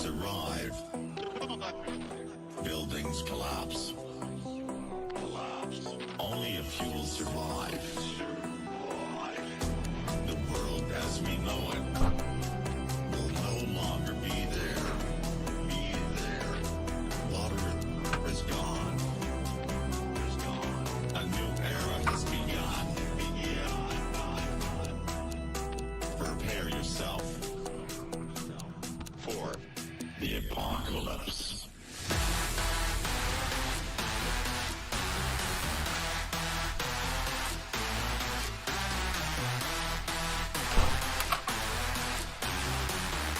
survive. Buildings collapse. Only a few will survive. The world as we know it will no longer be there. Water is gone. A new era has begun. Prepare yourself for the apocalypse.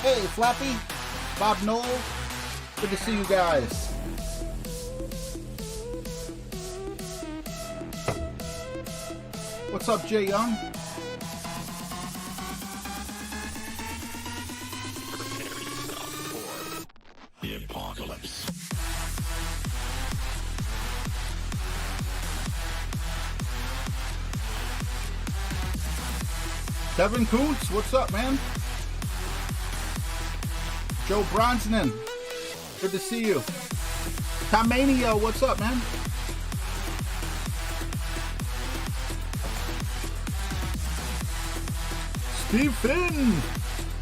Hey, Flappy, Bob Knoll, good to see you guys. What's up, Jay Young? The apocalypse. Kevin Kuntz, what's up, man? Joe Bronsnan, good to see you. Tomania, what's up, man? Steve Finn,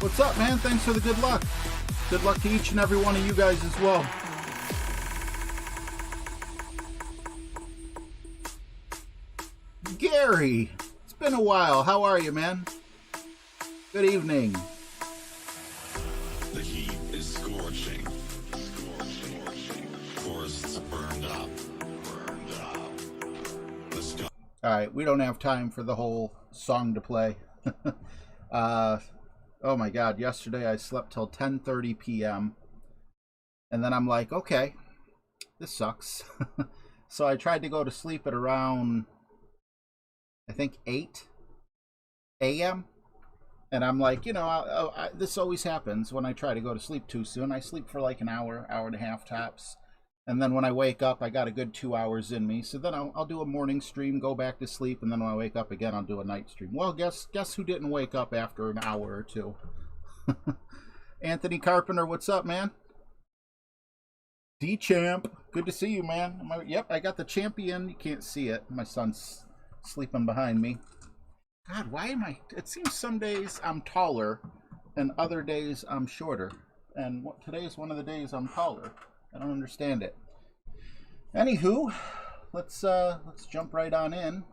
what's up, man? Thanks for the good luck. Good luck to each and every one of you guys as well. Gary, it's been a while. How are you, man? Good evening. The heat is scorching. Forests burned up. The sky. All right, we don't have time for the whole song to play. Oh my God, yesterday I slept till 10:30 p.m. and then I'm like, okay, this sucks. So I tried to go to sleep at around, I think 8 a.m. And I'm like, you know, this always happens when I try to go to sleep too soon. I sleep for like an hour, hour and a half tops. And then when I wake up, I got a good 2 hours in me. So then I'll do a morning stream, go back to sleep, and then when I wake up again, I'll do a night stream. Well, guess who didn't wake up after an hour or two? Anthony Carpenter, what's up, man? D-Champ, good to see you, man. Yep, I got the champion. You can't see it. My son's sleeping behind me. God, why am I... It seems some days I'm taller, and other days I'm shorter. And today is one of the days I'm taller. I don't understand it. Anywho, let's jump right on in.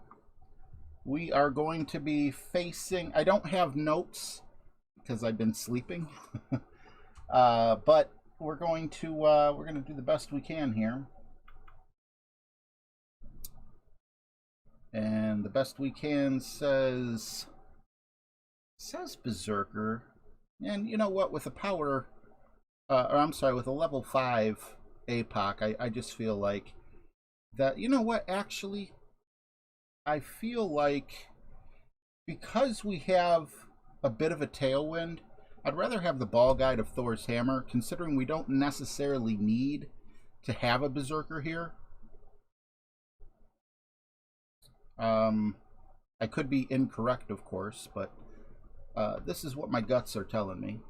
We are going to be facing... I don't have notes because I've been sleeping. But we're going to do the best we can here. And the best we can says Berserker. And you know what? With a power, with a level 5 APOC, I just feel like that, you know what? Actually, I feel like because we have a bit of a tailwind, I'd rather have the ball guide of Thor's hammer, considering we don't necessarily need to have a Berserker here. I could be incorrect, of course, but this is what my guts are telling me.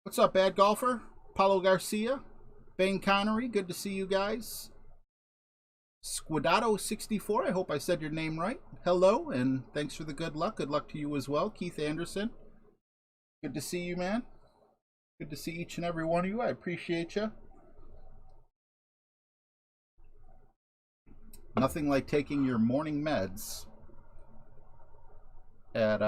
What's up, Bad Golfer? Paulo Garcia, Bane Connery, good to see you guys. Squadato64, I hope I said your name right. Hello, and thanks for the good luck. Good luck to you as well. Keith Anderson, good to see you, man. Good to see each and every one of you. I appreciate you. Nothing like taking your morning meds at,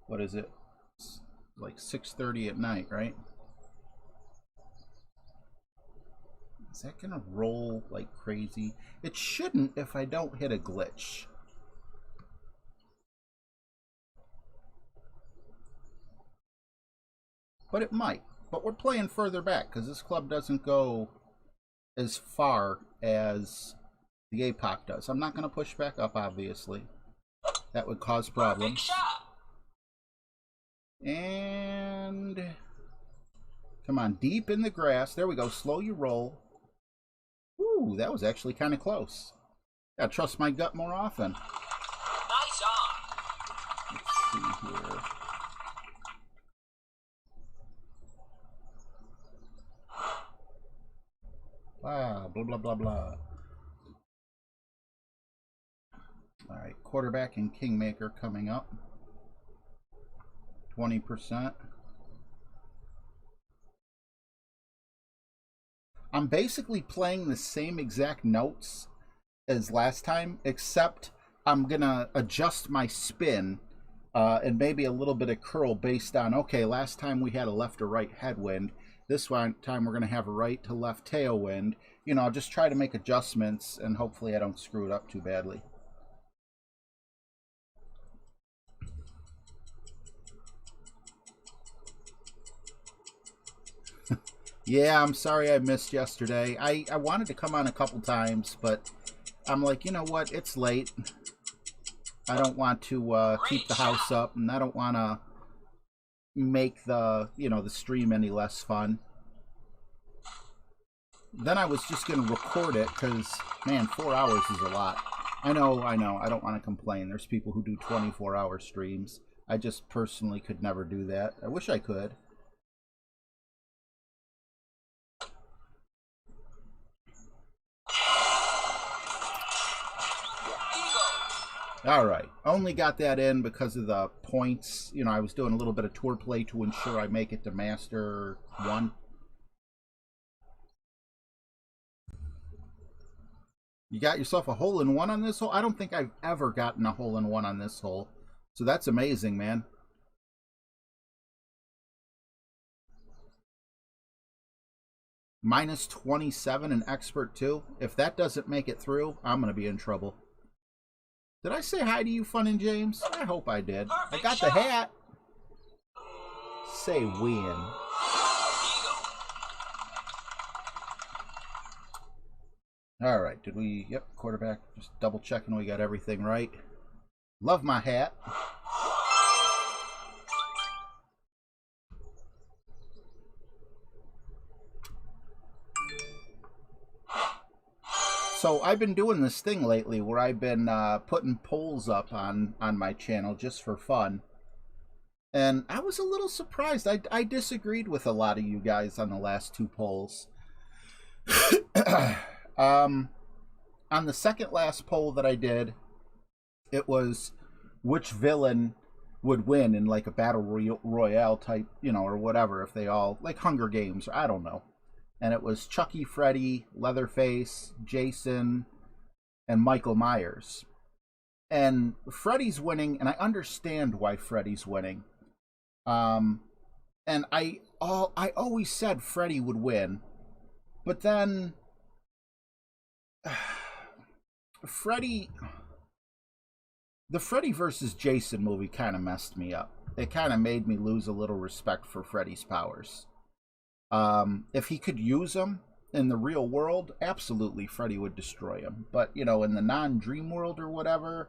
what is it? It's like 6:30 at night, right? Is that gonna roll like crazy? It shouldn't if I don't hit a glitch. But it might. But we're playing further back because this club doesn't go as far as the APOC does. I'm not going to push back up, obviously. That would cause problems. And come on, deep in the grass. There we go. Slow your roll. Ooh, that was actually kind of close. Gotta trust my gut more often. Nice on. Let's see here. Blah, blah, blah, blah, blah. All right, quarterback and kingmaker coming up. 20%. I'm basically playing the same exact notes as last time, except I'm going to adjust my spin and maybe a little bit of curl based on, okay, last time we had a left or right headwind. This time we're going to have a right to left tailwind. You know, I'll just try to make adjustments and hopefully I don't screw it up too badly. Yeah, I'm sorry I missed yesterday. I wanted to come on a couple times, but I'm like, you know what? It's late. I don't want to keep the house up, and I don't want to make the, you know, the stream any less fun. Then I was just going to record it because, man, 4 hours is a lot. I know. I don't want to complain. There's people who do 24-hour streams. I just personally could never do that. I wish I could. All right. Only got that in because of the points. You know, I was doing a little bit of tour play to ensure I make it to Master 1. You got yourself a hole-in-one on this hole? I don't think I've ever gotten a hole-in-one on this hole. So that's amazing, man. Minus 27 in Expert 2. If that doesn't make it through, I'm going to be in trouble. Did I say hi to you, Fun and James? I hope I did. I got the hat. Say win. All right, did we? Yep, quarterback. Just double checking we got everything right. Love my hat. So I've been doing this thing lately where I've been putting polls up on my channel just for fun. And I was a little surprised. I disagreed with a lot of you guys on the last 2 polls. On the second last poll that I did, it was which villain would win in like a battle royale type, you know, or whatever, if they all, like Hunger Games, or I don't know. And it was Chucky, Freddy, Leatherface, Jason, and Michael Myers. And Freddy's winning, and I understand why Freddy's winning. And I always said Freddy would win, but then the Freddy versus Jason movie kind of messed me up. It kind of made me lose a little respect for Freddy's powers. If he could use them in the real world, absolutely Freddy would destroy him. But, you know, in the non-dream world or whatever,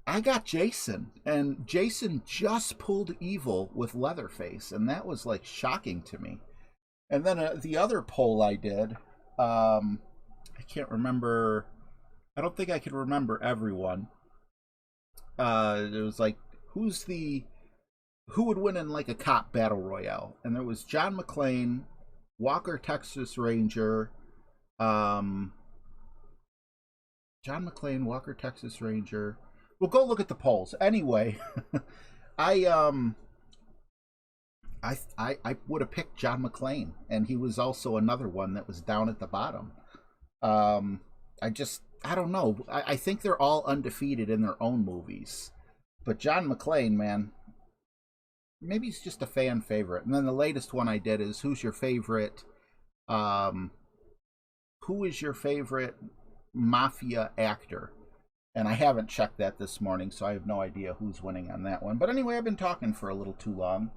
I got Jason. And Jason just pulled evil with Leatherface. And that was, like, shocking to me. And then the other poll I did, I can't remember. I don't think I could remember everyone. It was like, who would win in like a cop battle royale? And there was John McClane, Walker Texas Ranger, John McClane, Walker Texas Ranger. Well, go look at the polls. Anyway, I would have picked John McClane, and he was also another one that was down at the bottom. I don't know. I think they're all undefeated in their own movies. But John McClane, man, maybe he's just a fan favorite. And then the latest one I did is who is your favorite mafia actor? And I haven't checked that this morning, so I have no idea who's winning on that one. But anyway, I've been talking for a little too long.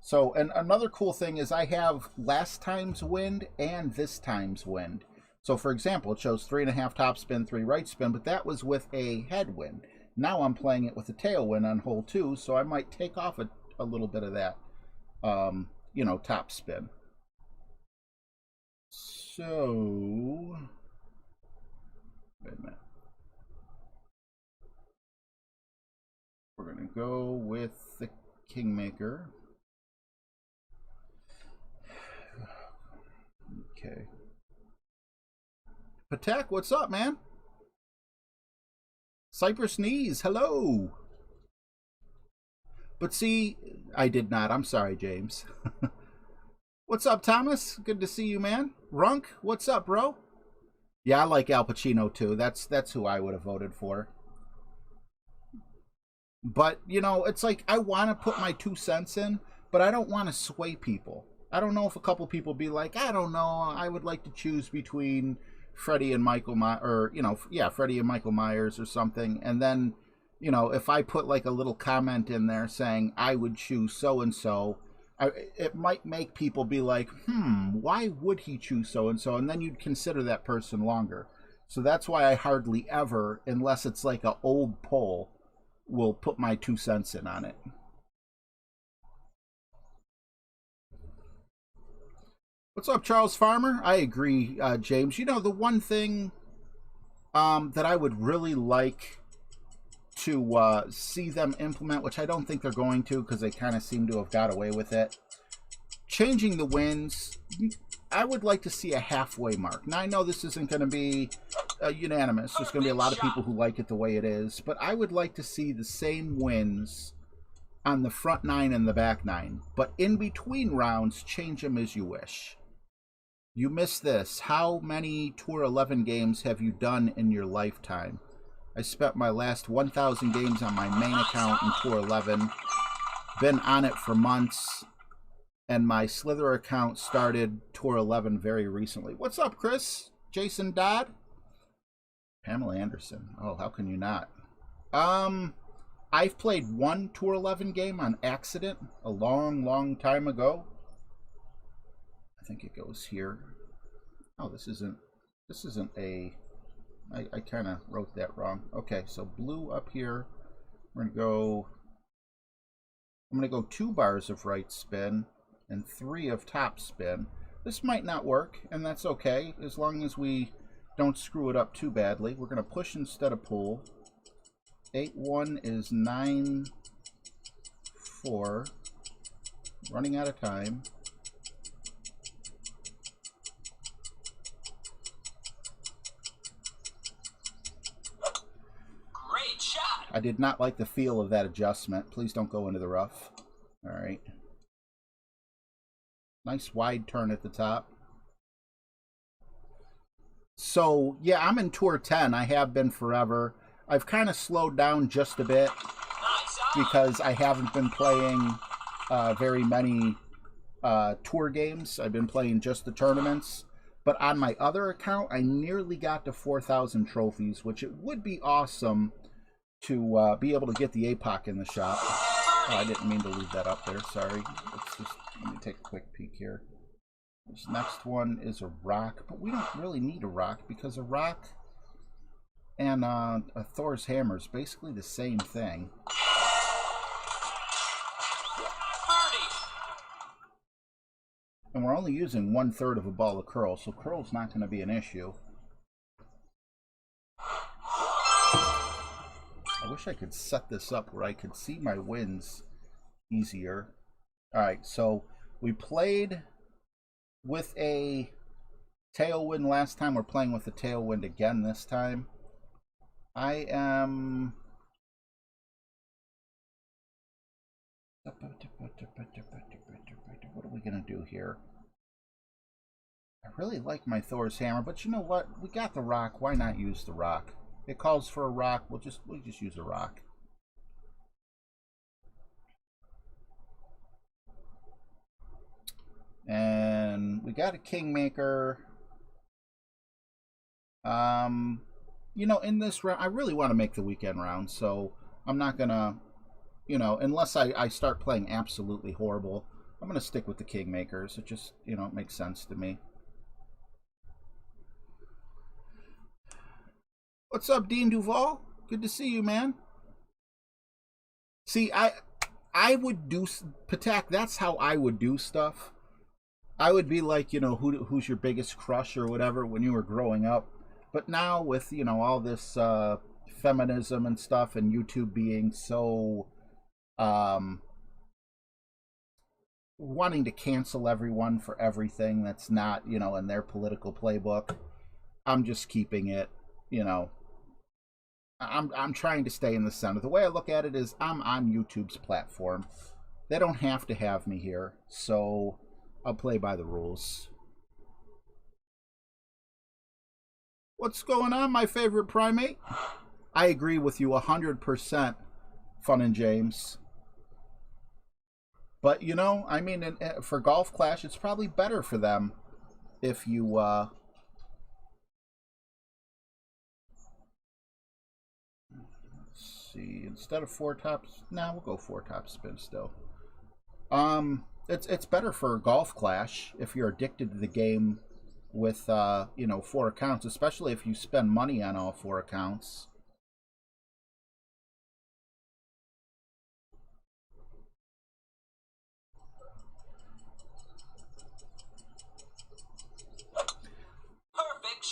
So, and another cool thing is I have last time's wind and this time's wind. So, for example, it shows 3.5 top spin, 3 right spin, but that was with a headwind. Now I'm playing it with a tailwind on hole 2, so I might take off a little bit of that, you know, top spin. So, wait a minute. We're going to go with the Kingmaker. Okay. Patek, what's up, man? Cypress Knees, hello. But see, I did not. I'm sorry, James. What's up, Thomas? Good to see you, man. Runk, what's up, bro? Yeah, I like Al Pacino too. That's who I would have voted for. But, you know, it's like I want to put my 2 cents in, but I don't want to sway people. I don't know if a couple people be like, I don't know, I would like to choose between Freddie and Michael Myers, or, you know, yeah, Freddie and Michael Myers or something. And then, you know, if I put like a little comment in there saying I would choose so and so, it might make people be like, why would he choose so and so? And then you'd consider that person longer. So that's why I hardly ever, unless it's like an old poll, will put my 2 cents in on it. What's up, Charles Farmer? I agree, James. You know, the one thing that I would really like to see them implement, which I don't think they're going to because they kind of seem to have got away with it, changing the wins. I would like to see a halfway mark. Now, I know this isn't going to be unanimous. There's going to be a lot of people who like it the way it is, but I would like to see the same wins on the front 9 and the back 9, but in between rounds, change them as you wish. You missed this. How many Tour 11 games have you done in your lifetime? I spent my last 1,000 games on my main account in Tour 11. Been on it for months. And my Slither account started Tour 11 very recently. What's up, Chris? Jason Dodd? Pamela Anderson. Oh, how can you not? I've played one Tour 11 game on accident a long, long time ago. I think it goes here. Oh, this isn't a... I kind of wrote that wrong. Okay, so blue up here. I'm going to go 2 bars of right spin and 3 of top spin. This might not work, and that's okay, as long as we don't screw it up too badly. We're going to push instead of pull. 8-1 is 9-4. Running out of time. Great shot. I did not like the feel of that adjustment. Please don't go into the rough. All right. Nice wide turn at the top. So, yeah, I'm in Tour 10. I have been forever. I've kind of slowed down just a bit because I haven't been playing very many tour games. I've been playing just the tournaments. But on my other account, I nearly got to 4,000 trophies, which it would be awesome to be able to get the APOC in the shop. Oh, I didn't mean to leave that up there. Sorry. Let me take a quick peek here. This next one is a rock, but we don't really need a rock because a rock and a Thor's hammer is basically the same thing. And we're only using 1/3 of a ball of curl, so curl's not going to be an issue. I wish I could set this up where I could see my wins easier. Alright, so we played with a tailwind last time. We're playing with a tailwind again this time. I am... What are we going to do here? I really like my Thor's hammer, but you know what? We got the rock. Why not use the rock? It calls for a rock. We'll just use a rock. And we got a Kingmaker. You know, in this round, I really want to make the weekend round, so I'm not gonna, you know, unless I start playing absolutely horrible, I'm gonna stick with the Kingmakers. It just, you know, it makes sense to me. What's up, Dean Duval? Good to see you, man. See, I would do, Patak, that's how I would do stuff. I would be like, you know, who's your biggest crush or whatever when you were growing up. But now with, you know, all this feminism and stuff and YouTube being so wanting to cancel everyone for everything that's not, you know, in their political playbook, I'm just keeping it, you know, I'm trying to stay in the center. The way I look at it is I'm on YouTube's platform. They don't have to have me here, so I'll play by the rules. What's going on, my favorite primate? I agree with you 100%, Fun and James. But, you know, I mean, for Golf Clash, it's probably better for them if you, let's see, instead of 4 tops, nah, we'll go 4 top spin still. It's better for Golf Clash if you're addicted to the game with, you know, 4 accounts, especially if you spend money on all 4 accounts.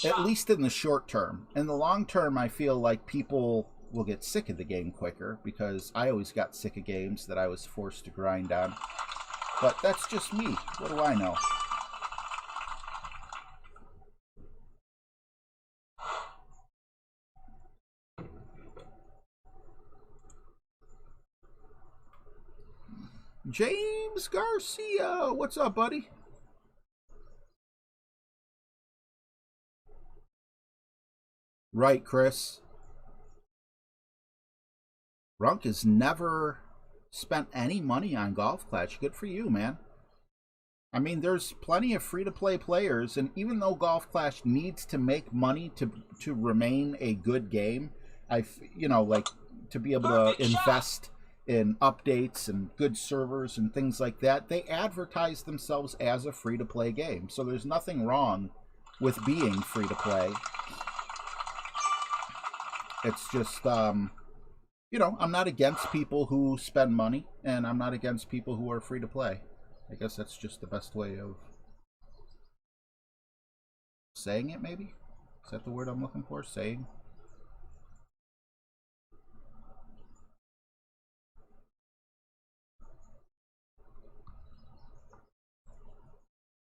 At least in the short term. In the long term, I feel like people will get sick of the game quicker, because I always got sick of games that I was forced to grind on. But that's just me. What do I know? James Garcia, what's up, buddy? Right, Chris. Runk has never spent any money on Golf Clash. Good for you, man. I mean, there's plenty of free-to-play players, and even though Golf Clash needs to make money to remain a good game, you know, like, to be able to invest in updates and good servers and things like that, they advertise themselves as a free-to-play game. So there's nothing wrong with being free-to-play. It's just, you know, I'm not against people who spend money, and I'm not against people who are free to play. I guess that's just the best way of saying it, maybe? Is that the word I'm looking for? Saying?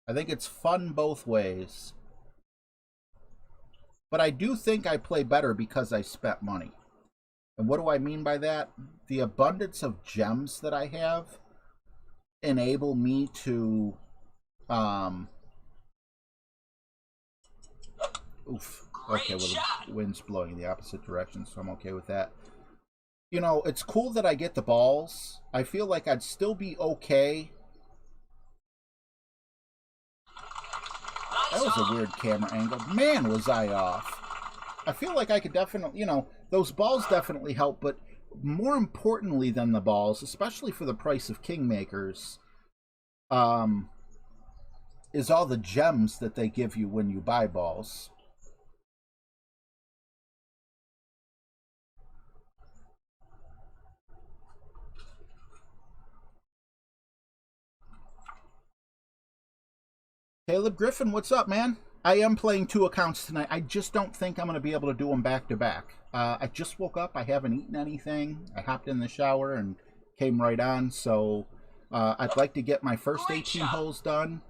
I think it's fun both ways. But I do think I play better because I spent money. And what do I mean by that? The abundance of gems that I have enable me to oof. Okay, well, the wind's blowing in the opposite direction, so I'm okay with that. You know, it's cool that I get the balls. I feel like I'd still be okay. That was a weird camera angle. Man, was I off. I feel like I could definitely, you know, those balls definitely help, but more importantly than the balls, especially for the price of Kingmakers, is all the gems that they give you when you buy balls. Caleb Griffin, what's up, man? I am playing 2 accounts tonight. I just don't think I'm going to be able to do them back to back. I just woke up. I haven't eaten anything. I hopped in the shower and came right on. So I'd like to get my first 18 holes done,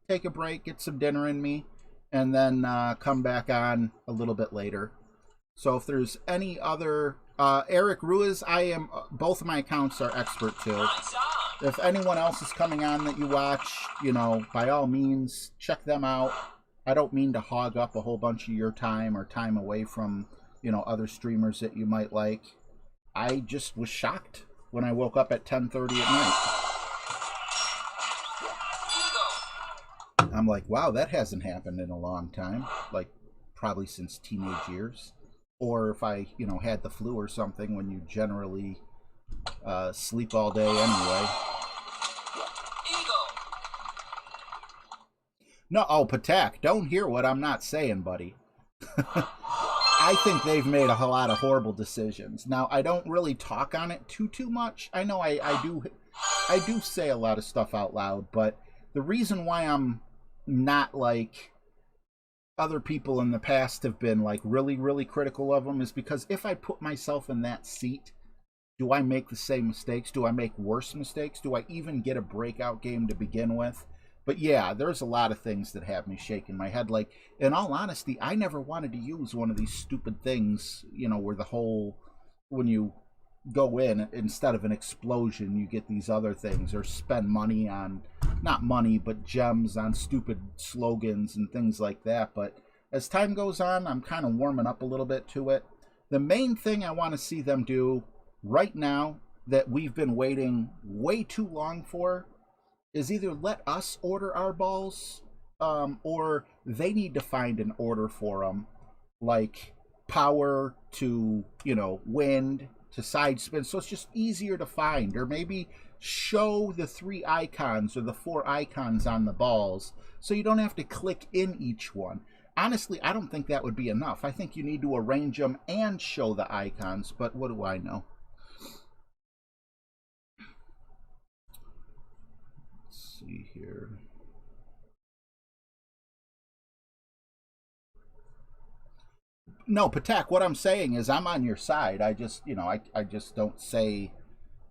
take a break, get some dinner in me, and then come back on a little bit later. So if there's any other... Eric Ruiz, both of my accounts are expert too. If anyone else is coming on that you watch, you know, by all means, check them out. I don't mean to hog up a whole bunch of your time or time away from, you know, other streamers that you might like. I just was shocked when I woke up at 10:30 at night. I'm like, wow, that hasn't happened in a long time. Like, probably since teenage years. Or if I, you know, had the flu or something, when you generally sleep all day anyway. No, oh, Patak, don't hear what I'm not saying, buddy. I think they've made a lot of horrible decisions. Now, I don't really talk on it too much. I know I do say a lot of stuff out loud, but the reason why I'm not like other people in the past have been like really critical of them is because if I put myself in that seat, do I make the same mistakes? Do I make worse mistakes? Do I even get a breakout game to begin with? But yeah, there's a lot of things that have me shaking my head. Like, in all honesty, I never wanted to use one of these stupid things, you know, where the whole, when you go in, instead of an explosion, you get these other things, or spend money on, not money, but gems on stupid slogans and things like that. But as time goes on, I'm kind of warming up a little bit to it. The main thing I want to see them do right now that we've been waiting way too long for is either let us order our balls, or they need to find an order for them, like power to, you know, wind to side spin, so it's just easier to find, or maybe show the 3 icons or the 4 icons on the balls so you don't have to click in each one. Honestly, I don't think that would be enough. I think you need to arrange them and show the icons, but what do I know? Let's see here. No, Patek, what I'm saying is I'm on your side. I just, you know, I just don't say,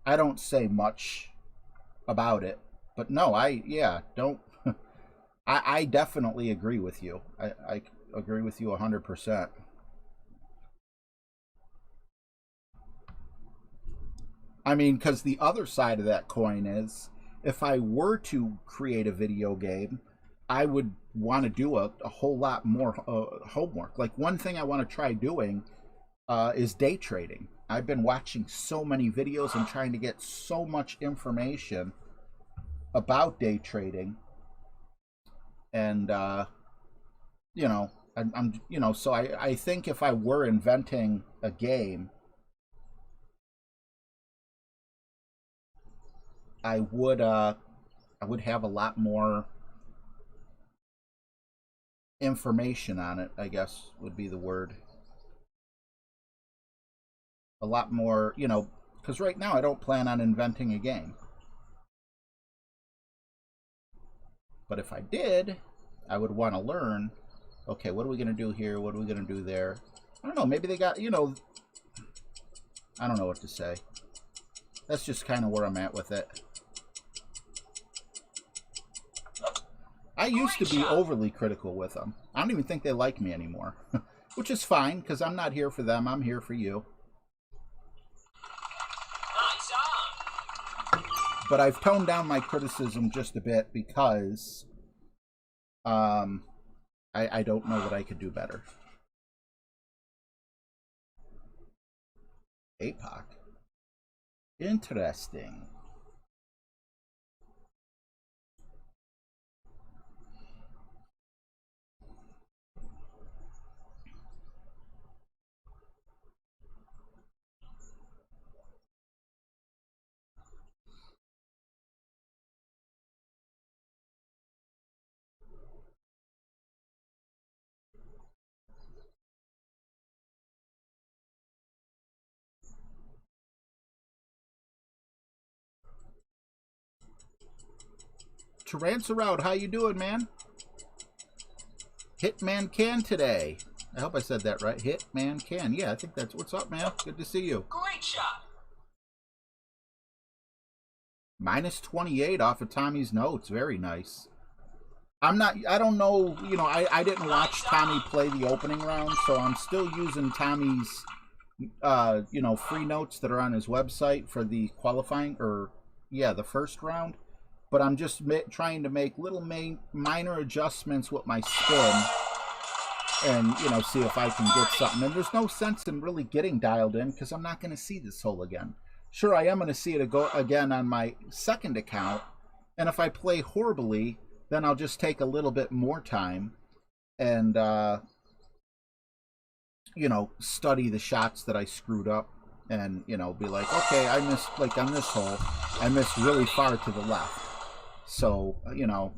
I don't say much about it. But no, yeah, don't, I definitely agree with you. I agree with you 100%. I mean, because the other side of that coin is, if I were to create a video game, I would want to do a whole lot more homework. Like, one thing I want to try doing is day trading. I've been watching so many videos and trying to get so much information about day trading, and you know, I'm you know, so I think if I were inventing a game, I would have a lot more information on it, I guess would be the word. A lot more, you know, because right now I don't plan on inventing a game. But if I did, I would want to learn, okay, what are we going to do here? What are we going to do there? I don't know, maybe they got, you know, I don't know what to say. That's just kind of where I'm at with it. I used to be overly critical with them. I don't even think they like me anymore. Which is fine, because I'm not here for them. I'm here for you. But I've toned down my criticism just a bit because I don't know that I could do better. APOC. Interesting. Taransarout, how you doing, man? Hitman Can today. I hope I said that right. Hitman Can. Yeah, I think that's what's up, man. Good to see you. Great shot. Minus 28 off of Tommy's notes. Very nice. I don't know, you know, I didn't watch Tommy play the opening round, so I'm still using Tommy's, you know, free notes that are on his website for the qualifying, or, yeah, the first round. But I'm just trying to make little minor adjustments with my spin and, you know, see if I can get something. And there's no sense in really getting dialed in because I'm not going to see this hole again. Sure, I am going to see it again on my second account. And if I play horribly, then I'll just take a little bit more time and, you know, study the shots that I screwed up and, you know, be like, okay, I missed, like on this hole, I missed really far to the left. So, you know,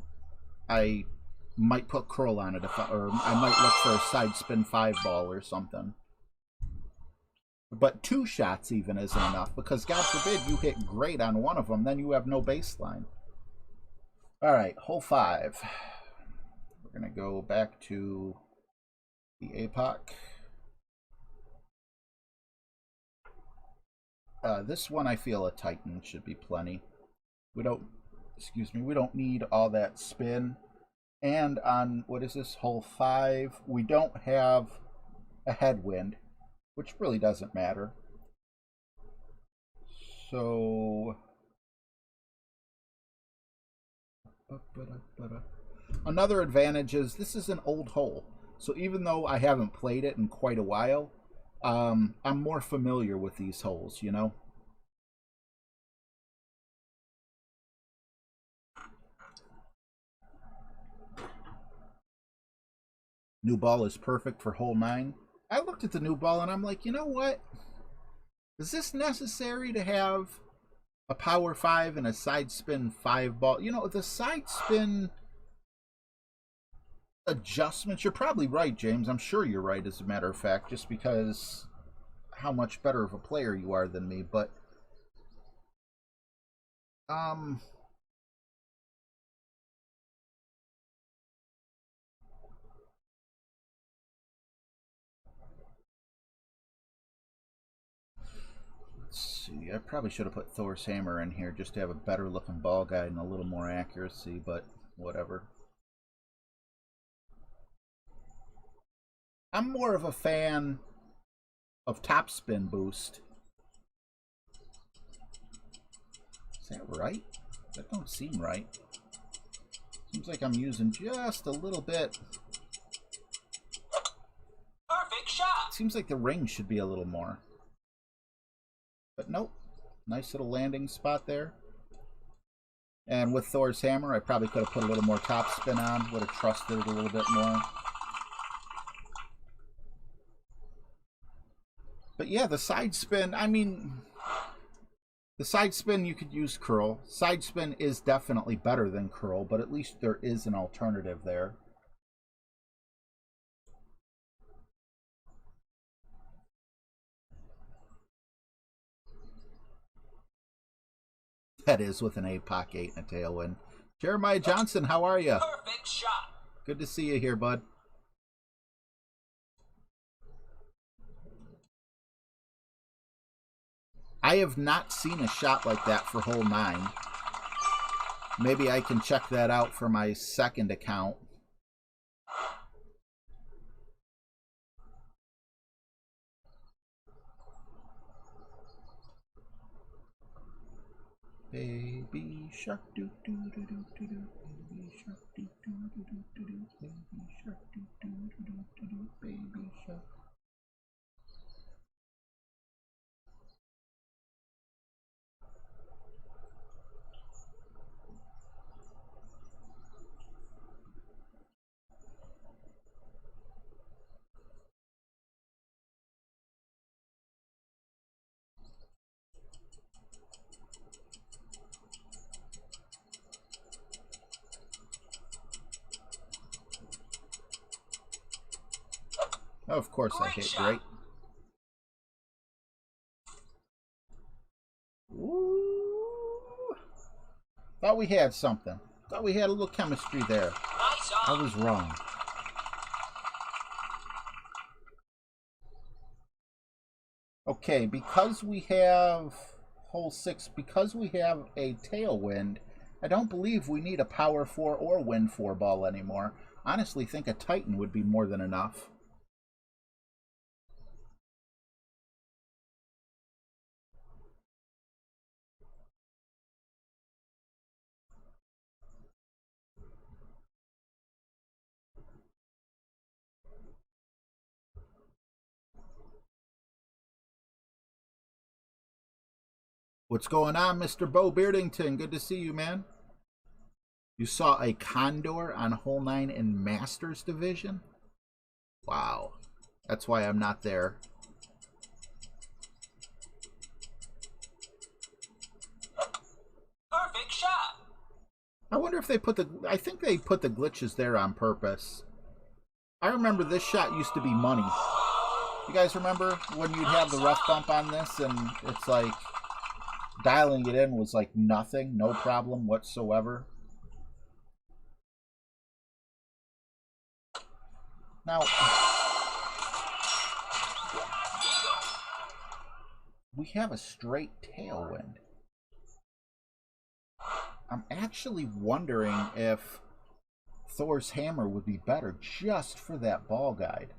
I might put curl on it, or I might look for a side spin 5 ball or something. But 2 shots even isn't enough, because God forbid you hit great on one of them, then you have no baseline. All right, hole 5. We're going to go back to the APOC. This one I feel a Titan should be plenty. We don't excuse me, we don't need all that spin. And on, what is this, hole 5, we don't have a headwind, which really doesn't matter. So, another advantage is this is an old hole. So even though I haven't played it in quite a while, I'm more familiar with these holes, you know? New ball is perfect for hole 9. I looked at the new ball and I'm like, you know what? Is this necessary to have a power 5 and a side spin 5 ball? You know, the side spin adjustments, you're probably right, James. I'm sure you're right, as a matter of fact, just because how much better of a player you are than me. But let's see. I probably should have put Thor's hammer in here just to have a better looking ball guide and a little more accuracy, but whatever. I'm more of a fan of topspin boost. Is that right? That don't seem right. Seems like I'm using just a little bit. Perfect shot. Seems like the ring should be a little more. But nope. Nice little landing spot there. And with Thor's hammer, I probably could have put a little more topspin on. Would have trusted it a little bit more. But yeah, the side spin, I mean, the side spin you could use curl. Side spin is definitely better than curl, but at least there is an alternative there. That is with an APOC 8 and a tailwind. Jeremiah Johnson, how are you? Perfect shot. Good to see you here, bud. I have not seen a shot like that for hole 9. Maybe I can check that out for my second account. Baby shark doo doo doo doo doo doo. Baby shark doo doo doo doo doo doo. Baby shark doo doo doo doo doo doo. Baby shark. Of course I hit great. Ooh. Thought we had something. Thought we had a little chemistry there. I was wrong. Okay, because we have hole 6, because we have a tailwind, I don't believe we need a power 4 or wind 4 ball anymore. Honestly, think a Titan would be more than enough. What's going on, Mr. Bo Beardington? Good to see you, man. You saw a Condor on hole 9 in Masters Division? Wow. That's why I'm not there. Perfect shot. I wonder if they put the... I think they put the glitches there on purpose. I remember this shot used to be money. You guys remember when you'd have the rough bump on this and it's like... dialing it in was like nothing, no problem whatsoever. Now, we have a straight tailwind. I'm actually wondering if Thor's hammer would be better just for that ball guide.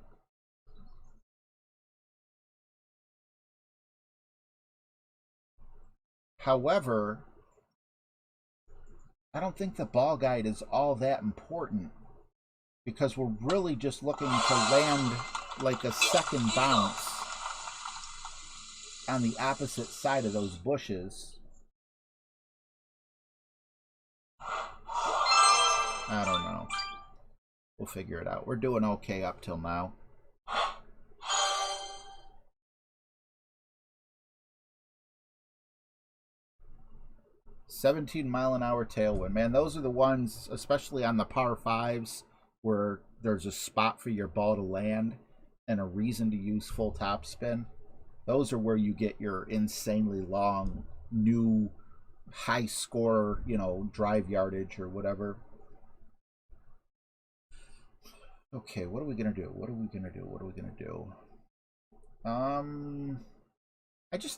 However, I don't think the ball guide is all that important because we're really just looking to land like a second bounce on the opposite side of those bushes. I don't know. We'll figure it out. We're doing okay up till now. "17-mile-an-hour tailwind." Man, those are the ones, especially on the par fives, where there's a spot for your ball to land and a reason to use full topspin. Those are where you get your insanely long, new, high score, you know, drive yardage or whatever. Okay, what are we gonna do? What are we gonna do? What are we gonna do?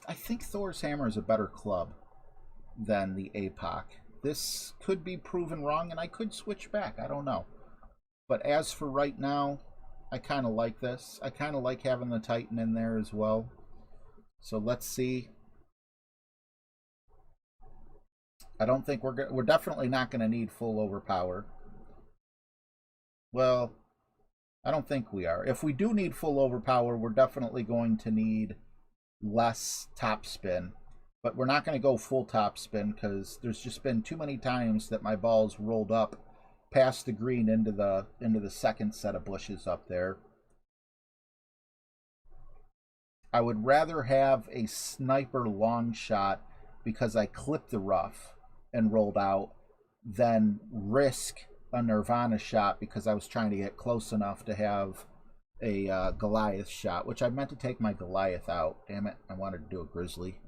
I think Thor's hammer is a better club than the APOC. This could be proven wrong, and I could switch back. I don't know. But as for right now, I kind of like this. I kind of like having the Titan in there as well. So let's see. I don't think we're definitely not going to need full overpower. Well, I don't think we are. If we do need full overpower, we're definitely going to need less topspin. But we're not going to go full topspin because there's just been too many times that my ball's rolled up past the green into the second set of bushes up there. I would rather have a sniper long shot because I clipped the rough and rolled out than risk a Nirvana shot because I was trying to get close enough to have a Goliath shot, which I meant to take my Goliath out. Damn it, I wanted to do a Grizzly.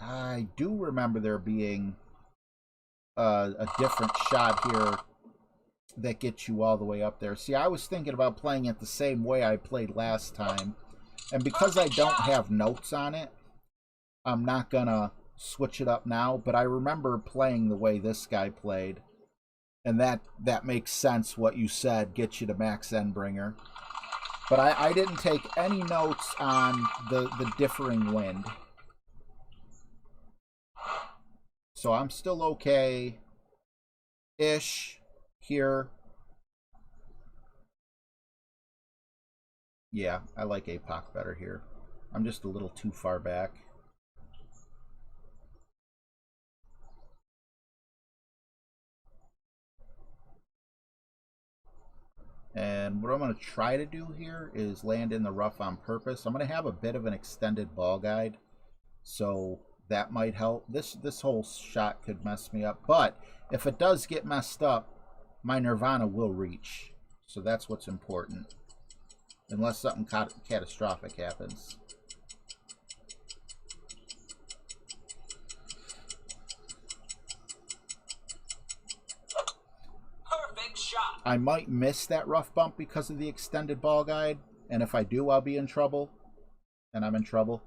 I do remember there being a different shot here that gets you all the way up there. See, I was thinking about playing it the same way I played last time. And because I don't have notes on it, I'm not going to switch it up now. But I remember playing the way this guy played. And that makes sense what you said, get you to max Endbringer. But I didn't take any notes on the differing wind. So I'm still okay-ish here. Yeah, I like APOC better here. I'm just a little too far back. And what I'm going to try to do here is land in the rough on purpose. I'm going to have a bit of an extended ball guide, so that might help. This whole shot could mess me up, but if it does get messed up, my Nirvana will reach. So that's what's important, unless something catastrophic happens. Perfect shot. I might miss that rough bump because of the extended ball guide, and if I do, I'll be in trouble, and I'm in trouble.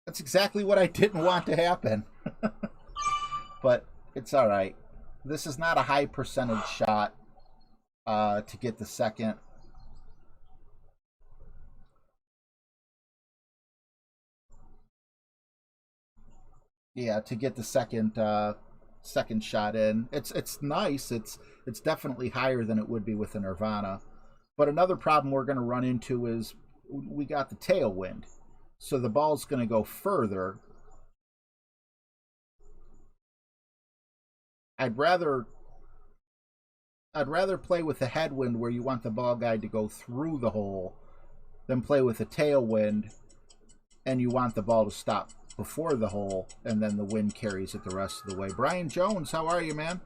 That's exactly what I didn't want to happen. But it's all right. This is not a high percentage shot to get the second. Yeah, to get the second shot in. It's nice. It's definitely higher than it would be with a Nirvana. But another problem we're going to run into is we got the tailwind. So the ball's going to go further. I'd rather play with the headwind where you want the ball guide to go through the hole than play with a tailwind and you want the ball to stop before the hole and then the wind carries it the rest of the way. Brian Jones, how are you, man?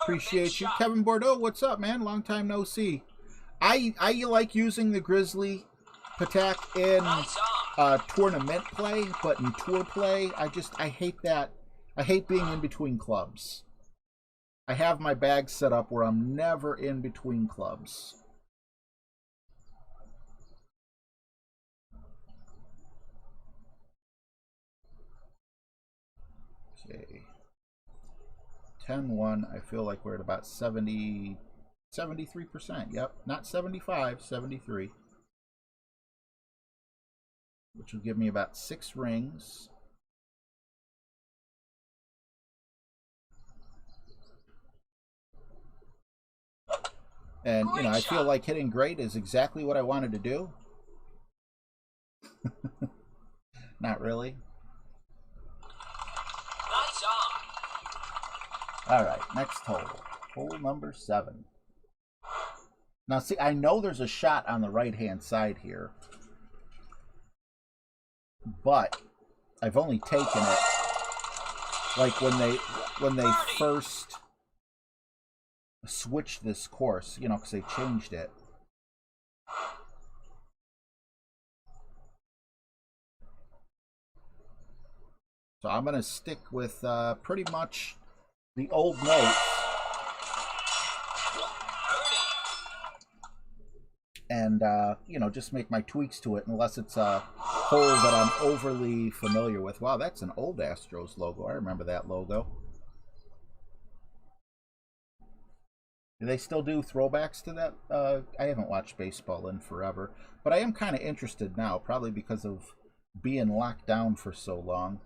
Appreciate you. Kevin Bordeaux, what's up, man? Long time no see. I like using the Grizzly Patak in tournament play, but in tour play, I hate that. I hate being in between clubs. I have my bag set up where I'm never in between clubs. Okay. 10-1. I feel like we're at about 73%. Yep. Not 75, 73. Which will give me about 6 rings. And, you know, I feel like hitting great is exactly what I wanted to do. Not really. Nice on. All right, next hole. Hole number 7. Now, see, I know there's a shot on the right-hand side here, but I've only taken it like when they first switched this course, you know, because they changed it. So I'm going to stick with pretty much the old notes. And, you know, just make my tweaks to it unless it's a hole that I'm overly familiar with. Wow, that's an old Astros logo. I remember that logo. Do they still do throwbacks to that? I haven't watched baseball in forever. But I am kind of interested now, probably because of being locked down for so long.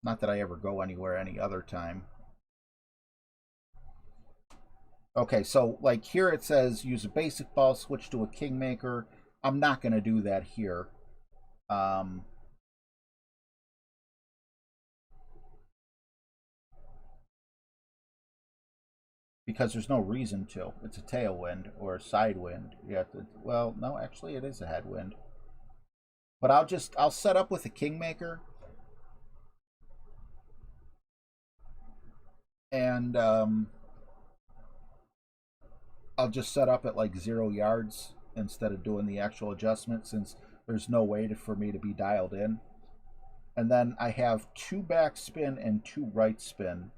Not that I ever go anywhere any other time. Okay, so like here it says use a basic ball, switch to a kingmaker. I'm not going to do that here. Because there's no reason to. It's a tailwind or a side wind. You have to, well, no, actually it is a headwind. But I'll set up with a kingmaker. And I'll just set up at like 0 yards instead of doing the actual adjustment, since there's no way for me to be dialed in. And then I have 2 backspin and 2 right spin.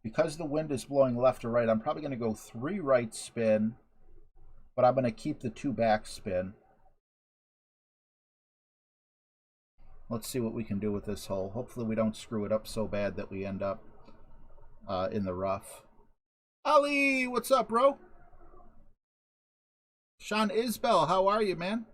Because the wind is blowing left or right, I'm probably going to go 3 right spin, but I'm going to keep the 2 backspin. Let's see what we can do with this hole. Hopefully we don't screw it up so bad that we end up in the rough. Ali, what's up, bro? Sean Isbell, how are you, man?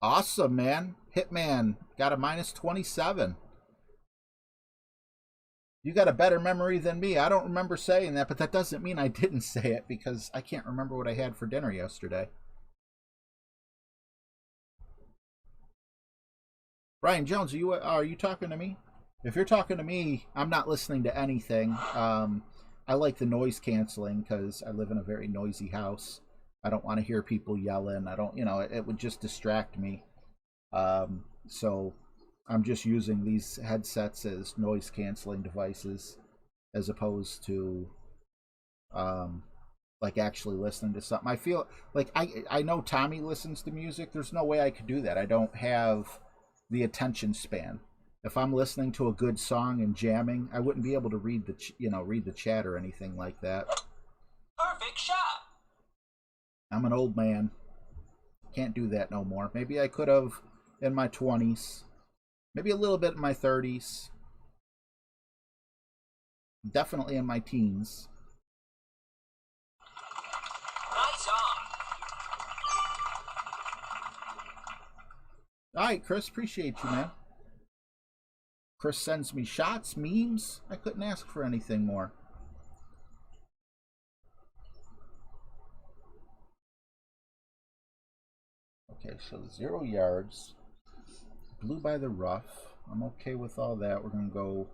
Awesome, man. Hitman got a -27. You got a better memory than me. I don't remember saying that, but that doesn't mean I didn't say it, because I can't remember what I had for dinner yesterday. Brian Jones, are you talking to me? If you're talking to me, I'm not listening to anything. I like the noise canceling because I live in a very noisy house. I don't want to hear people yelling. I don't, you know, it would just distract me. So I'm just using these headsets as noise canceling devices as opposed to like actually listening to something. I feel like I know Tommy listens to music. There's no way I could do that. I don't have the attention span. If I'm listening to a good song and jamming, I wouldn't be able to read the chat or anything like that. Perfect shot. I'm an old man. Can't do that no more. Maybe I could have in my 20s. Maybe a little bit in my 30s. Definitely in my teens. Nice on. All right, Chris, appreciate you, man. Chris sends me shots, memes. I couldn't ask for anything more. Okay, so 0 yards. Blue by the rough. I'm okay with all that. We're going to go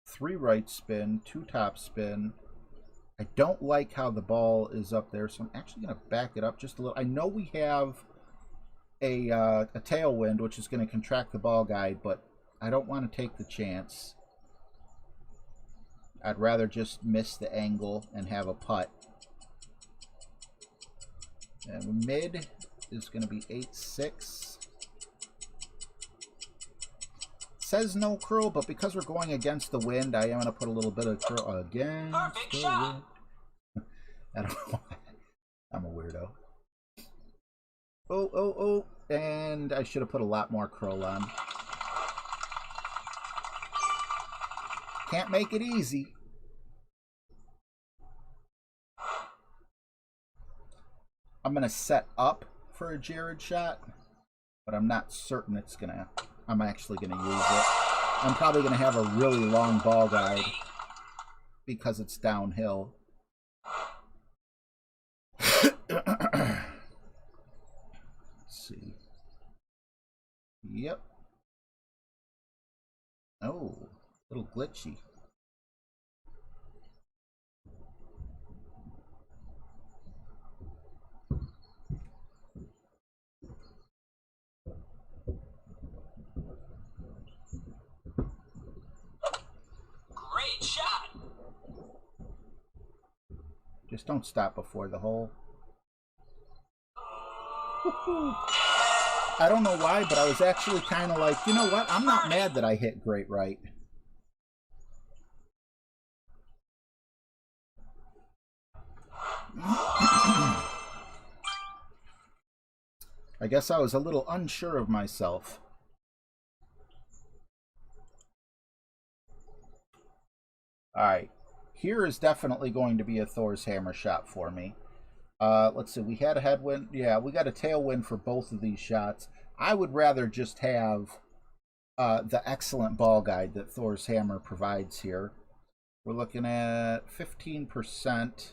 3 right spin, 2 top spin. I don't like how the ball is up there, so I'm actually going to back it up just a little. I know we have a tailwind, which is going to contract the ball guide, but I don't want to take the chance. I'd rather just miss the angle and have a putt. And mid is going to be 8-6. Says no curl, but because we're going against the wind, I am going to put a little bit of curl against Perfect the shot. wind. I don't know. I'm a weirdo. Oh. And I should have put a lot more curl on. Can't make it easy. I'm going to set up for a Jared shot, but I'm not certain it's going to... I'm actually going to use it. I'm probably going to have a really long ball guide because it's downhill. Let's see. Yep. Oh, a little glitchy. Great shot. Just don't stop before the hole. I don't know why, but I was actually kind of like, you know what? I'm not mad that I hit great right. I guess I was a little unsure of myself. Alright. Here is definitely going to be a Thor's Hammer shot for me. Let's see. We had a headwind. Yeah, we got a tailwind for both of these shots. I would rather just have the excellent ball guide that Thor's Hammer provides here. We're looking at 15%.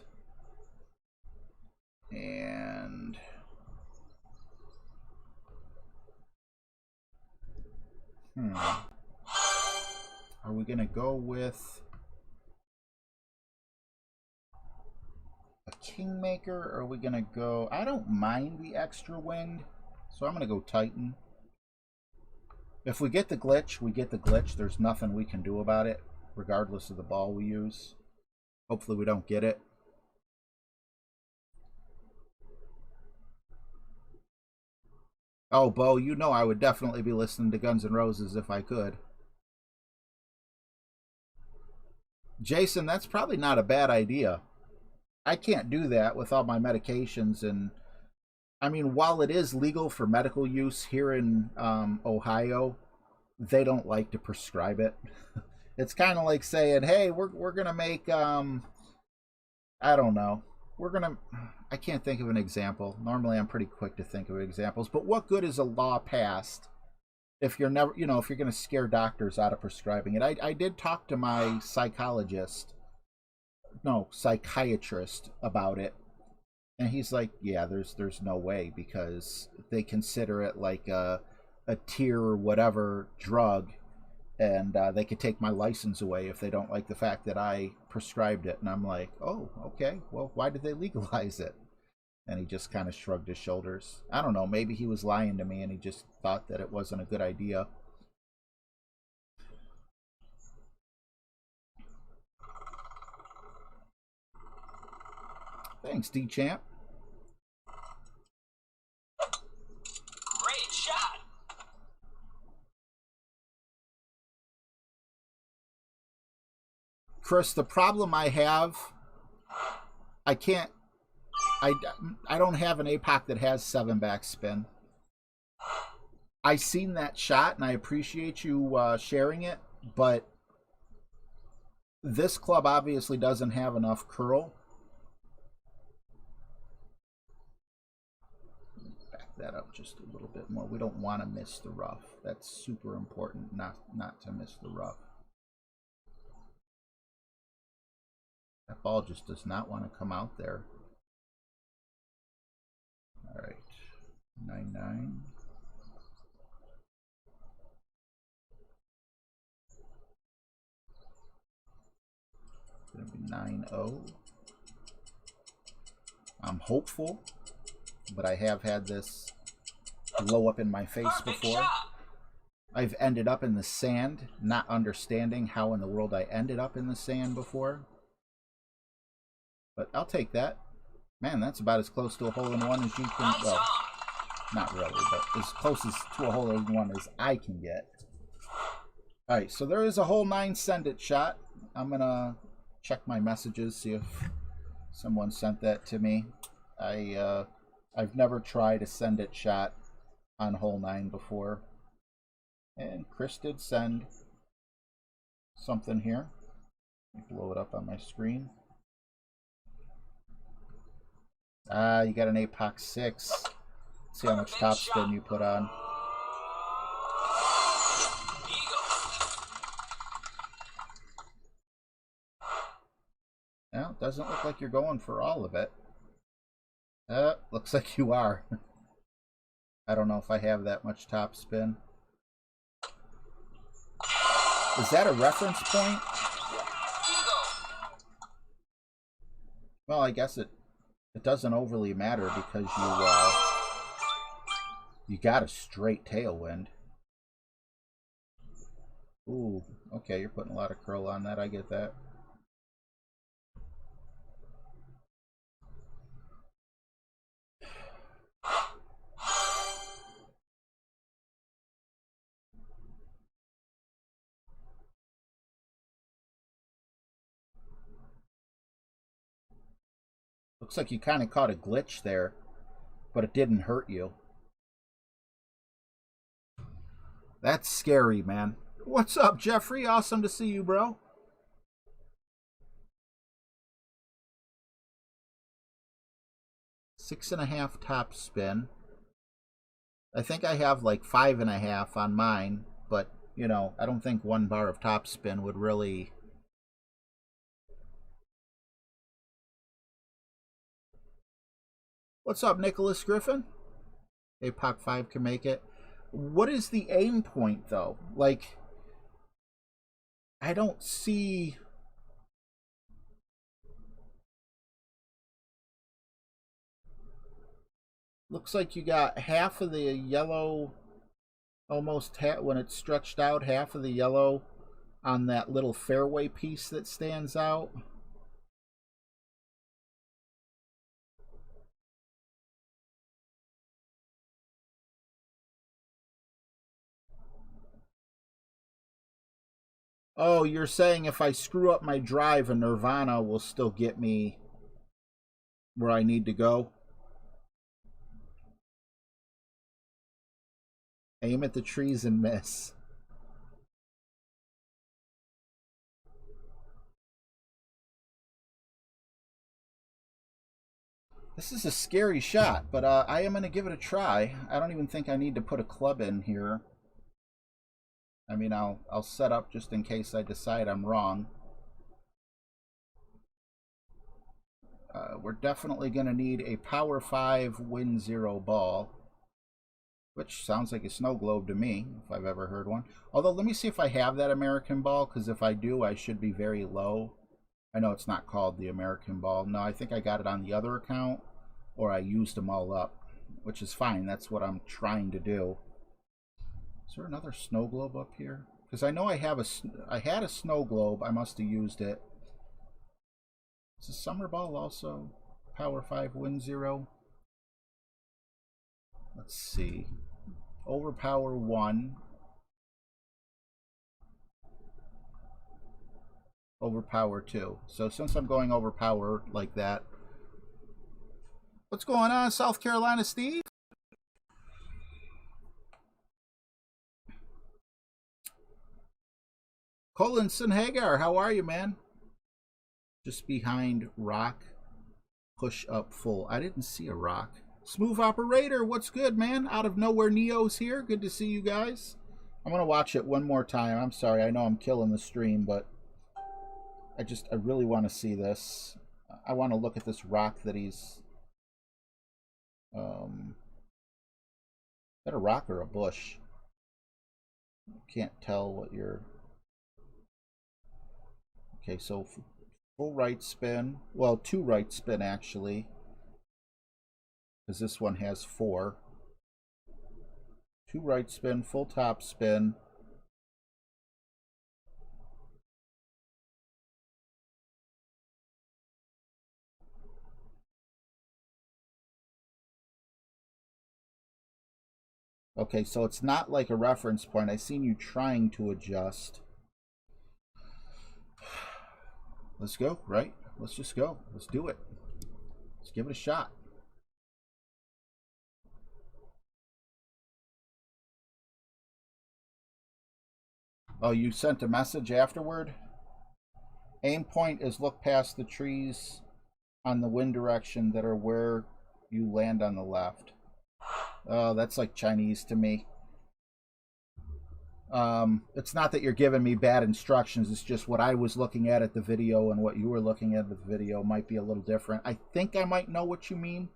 And... Are we going to go with a Kingmaker, or are we going to go... I don't mind the extra wind, so I'm going to go Titan. If we get the glitch, we get the glitch. There's nothing we can do about it, regardless of the ball we use. Hopefully we don't get it. Oh, Bo, you know I would definitely be listening to Guns N' Roses if I could. Jason, that's probably not a bad idea. I can't do that with all my medications. And I mean, while it is legal for medical use here in Ohio, they don't like to prescribe it. It's kind of like saying, hey, we're going to make, I don't know. I can't think of an example. Normally I'm pretty quick to think of examples. But what good is a law passed if you're never, if you're going to scare doctors out of prescribing it? I did talk to my psychiatrist about it. And he's like, yeah, there's no way, because they consider it like a tier whatever drug. And they could take my license away if they don't like the fact that I prescribed it. And I'm like, oh, okay. Well, why did they legalize it? And he just kind of shrugged his shoulders. I don't know. Maybe he was lying to me and he just thought that it wasn't a good idea. Thanks, D-Champ. Great shot. Chris, the problem I have, I don't have an APOC that has 7 backspin. I seen that shot and I appreciate you sharing it, but this club obviously doesn't have enough curl. Back that up just a little bit more. We don't want to miss the rough. That's super important, not to miss the rough. That ball just does not want to come out there. All right, 9-9. It's going to be 9-0. I'm hopeful, but I have had this blow up in my face Perfect before. shot. I've ended up in the sand, not understanding how in the world I ended up in the sand before. But I'll take that. Man, that's about as close to a hole-in-one as you can... Well, not really, but as close as to a hole-in-one as I can get. Alright, so there is a hole 9 send it shot. I'm going to check my messages, see if someone sent that to me. I've never tried a send it shot on hole 9 before. And Chris did send something here. Let me blow it up on my screen. Ah, you got an APOC 6. Let's see how much topspin you put on. Well, it doesn't look like you're going for all of it. Looks like you are. I don't know if I have that much topspin. Is that a reference point? Well, I guess it doesn't overly matter because you got a straight tailwind. Ooh, okay, you're putting a lot of curl on that. I get that. Looks like you kind of caught a glitch there, but it didn't hurt you. That's scary, man. What's up, Jeffrey? Awesome to see you, bro. Six and a half top spin. I think I have like 5.5 on mine, but you know, I don't think 1 bar of top spin would really... What's up, Nicholas Griffin? APOC 5 can make it. What is the aim point, though? Like, I don't see... Looks like you got half of the yellow, almost when it's stretched out, half of the yellow on that little fairway piece that stands out. Oh, you're saying if I screw up my drive, a Nirvana will still get me where I need to go? Aim at the trees and miss. This is a scary shot, but I am going to give it a try. I don't even think I need to put a club in here. I mean, I'll set up just in case I decide I'm wrong. We're definitely going to need a Power 5 Win 0 ball, which sounds like a snow globe to me, if I've ever heard one. Although, let me see if I have that American ball, because if I do, I should be very low. I know it's not called the American ball. No, I think I got it on the other account, or I used them all up, which is fine. That's what I'm trying to do. Is there another snow globe up here? Because I know I had a snow globe. I must have used it. Is the summer ball also Power 5 Win 0? Let's see. Overpower 1. Overpower 2. So since I'm going overpower like that. What's going on, South Carolina, Steve? Collinson Hagar, how are you, man? Just behind rock. Push up full. I didn't see a rock. Smooth Operator, what's good, man? Out of nowhere, Neo's here. Good to see you guys. I'm going to watch it one more time. I'm sorry, I know I'm killing the stream, but I really want to see this. I want to look at this rock that he's... is that a rock or a bush? Can't tell what you're... Okay, so full right spin. Well, 2 right spin, actually. Because this one has 4. 2 right spin, full top spin. Okay, so it's not like a reference point. I seen you trying to adjust. Let's go, right? Let's just go. Let's do it. Let's give it a shot. Oh, you sent a message afterward? Aim point is look past the trees on the wind direction that are where you land on the left. Oh, that's like Chinese to me. It's not that you're giving me bad instructions. It's just what I was looking at the video and what you were looking at the video might be a little different. I think I might know what you mean.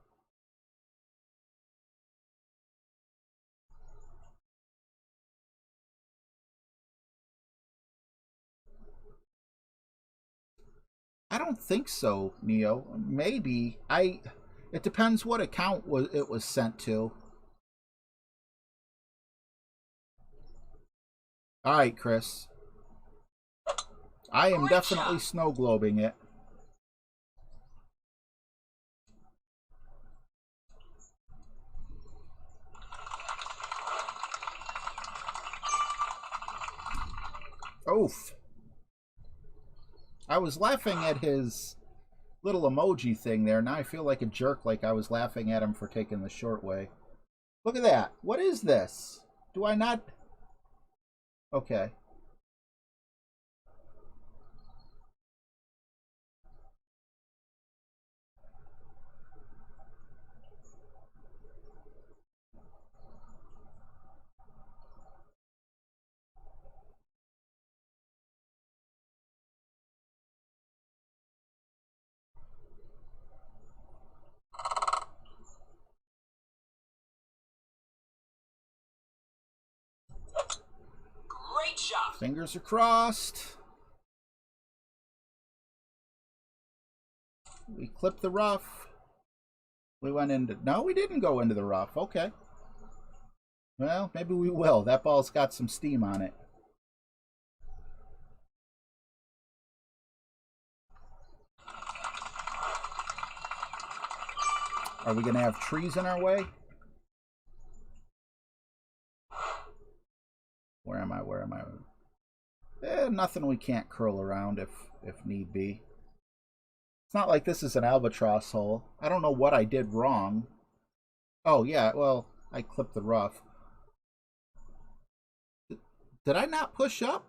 I don't think so, Neo. Maybe. It depends what account it was sent to. All right, Chris. I am definitely snow globing it. Oof. I was laughing at his little emoji thing there. Now I feel like a jerk, like I was laughing at him for taking the short way. Look at that. What is this? Do I not... Okay. Great shot. Fingers are crossed. We clipped the rough. We went into... No, we didn't go into the rough. Okay. Well, maybe we will. That ball's got some steam on it. Are we going to have trees in our way? Where am I? Where am I? Nothing we can't curl around if need be. It's not like this is an albatross hole. I don't know what I did wrong. Oh, yeah, well, I clipped the rough. Did I not push up?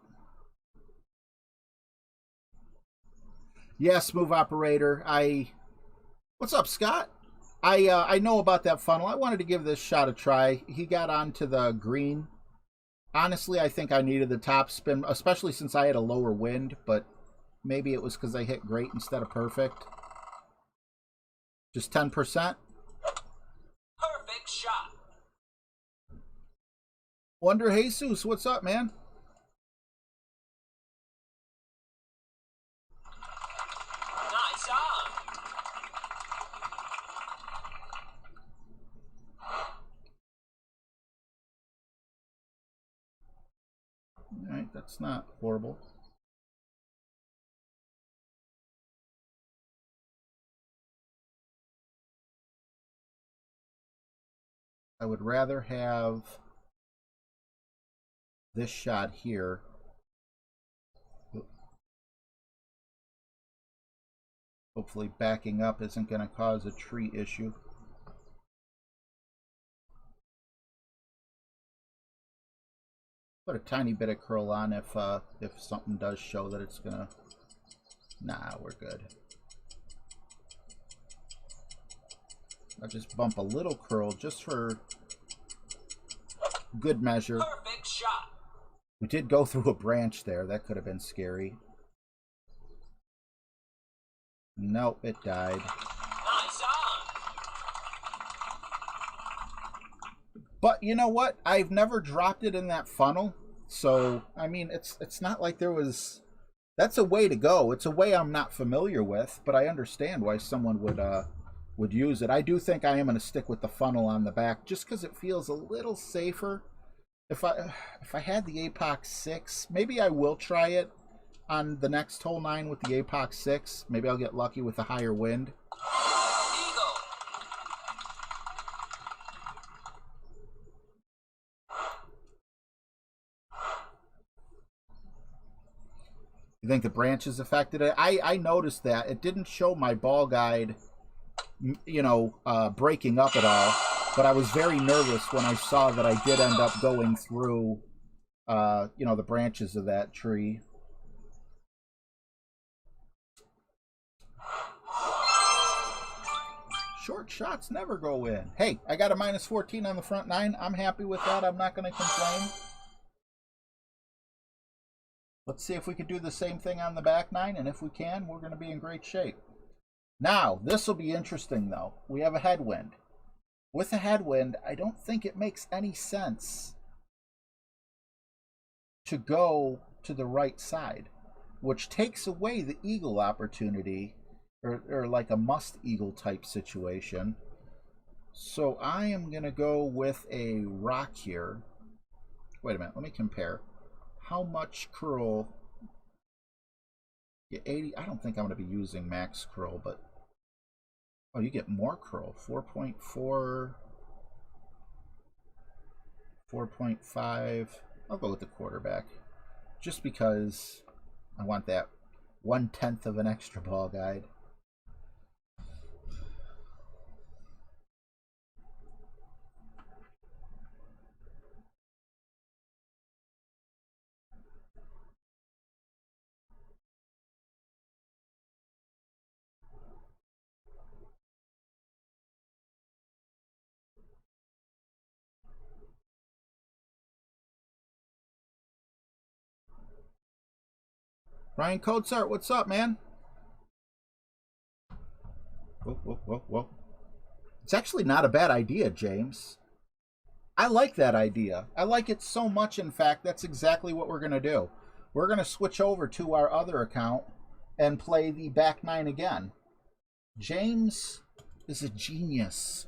Yes, move operator. What's up, Scott? I know about that funnel. I wanted to give this shot a try. He got onto the green. Honestly, I think I needed the top spin, especially since I had a lower wind, but maybe it was because I hit great instead of perfect. Just 10%. Perfect shot. Wonder Jesus, what's up, man? Nice on. All right, that's not horrible. I would rather have this shot here. Hopefully backing up isn't going to cause a tree issue. Put a tiny bit of curl on if something does show that it's gonna... Nah, we're good. I'll just bump a little curl just for good measure. Perfect shot. We did go through a branch there. That could have been scary. Nope, it died. Nice on. But you know what? I've never dropped it in that funnel. So, I mean, it's not like there was... That's a way to go. It's a way I'm not familiar with, but I understand why someone would use it. I do think I am going to stick with the funnel on the back just because it feels a little safer. if I had the Apox 6, maybe I will try it on the next hole 9 with the Apox 6. Maybe I'll get lucky with a higher wind. Eagle. You think the branches affected it? I noticed that. It didn't show my ball guide, breaking up at all. But I was very nervous when I saw that I did end up going through, the branches of that tree. Short shots never go in. Hey, I got a minus 14 on the front 9. I'm happy with that. I'm not going to complain. Let's see if we can do the same thing on the back 9, and if we can, we're going to be in great shape. Now, this will be interesting, though. We have a headwind. With a headwind, I don't think it makes any sense to go to the right side, which takes away the eagle opportunity, or like a must eagle type situation. So I am going to go with a rock here. Wait a minute, let me compare. How much curl? Yeah, 80. I don't think I'm going to be using max curl, but oh, you get more curl. 4.4, 4.5. I'll go with the quarterback, just because I want that 1/10 of an extra ball guide. Ryan Coatsart, what's up, man? Whoa, whoa, whoa, whoa. It's actually not a bad idea, James. I like that idea. I like it so much, in fact, that's exactly what we're going to do. We're going to switch over to our other account and play the back 9 again. James is a genius.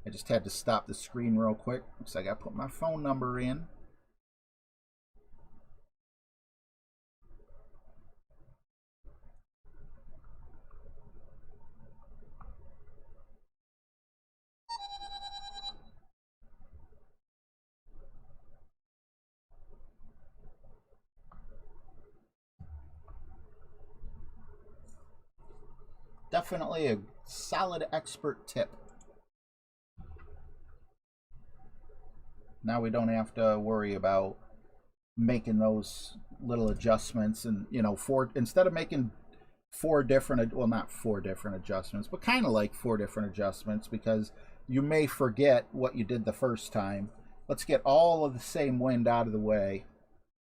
I just had to stop the screen real quick because I got to put my phone number in. Definitely a solid expert tip. Now we don't have to worry about making those little adjustments, and instead of making not 4 different adjustments, but kind of like 4 different adjustments, because you may forget what you did the first time. Let's get all of the same wind out of the way.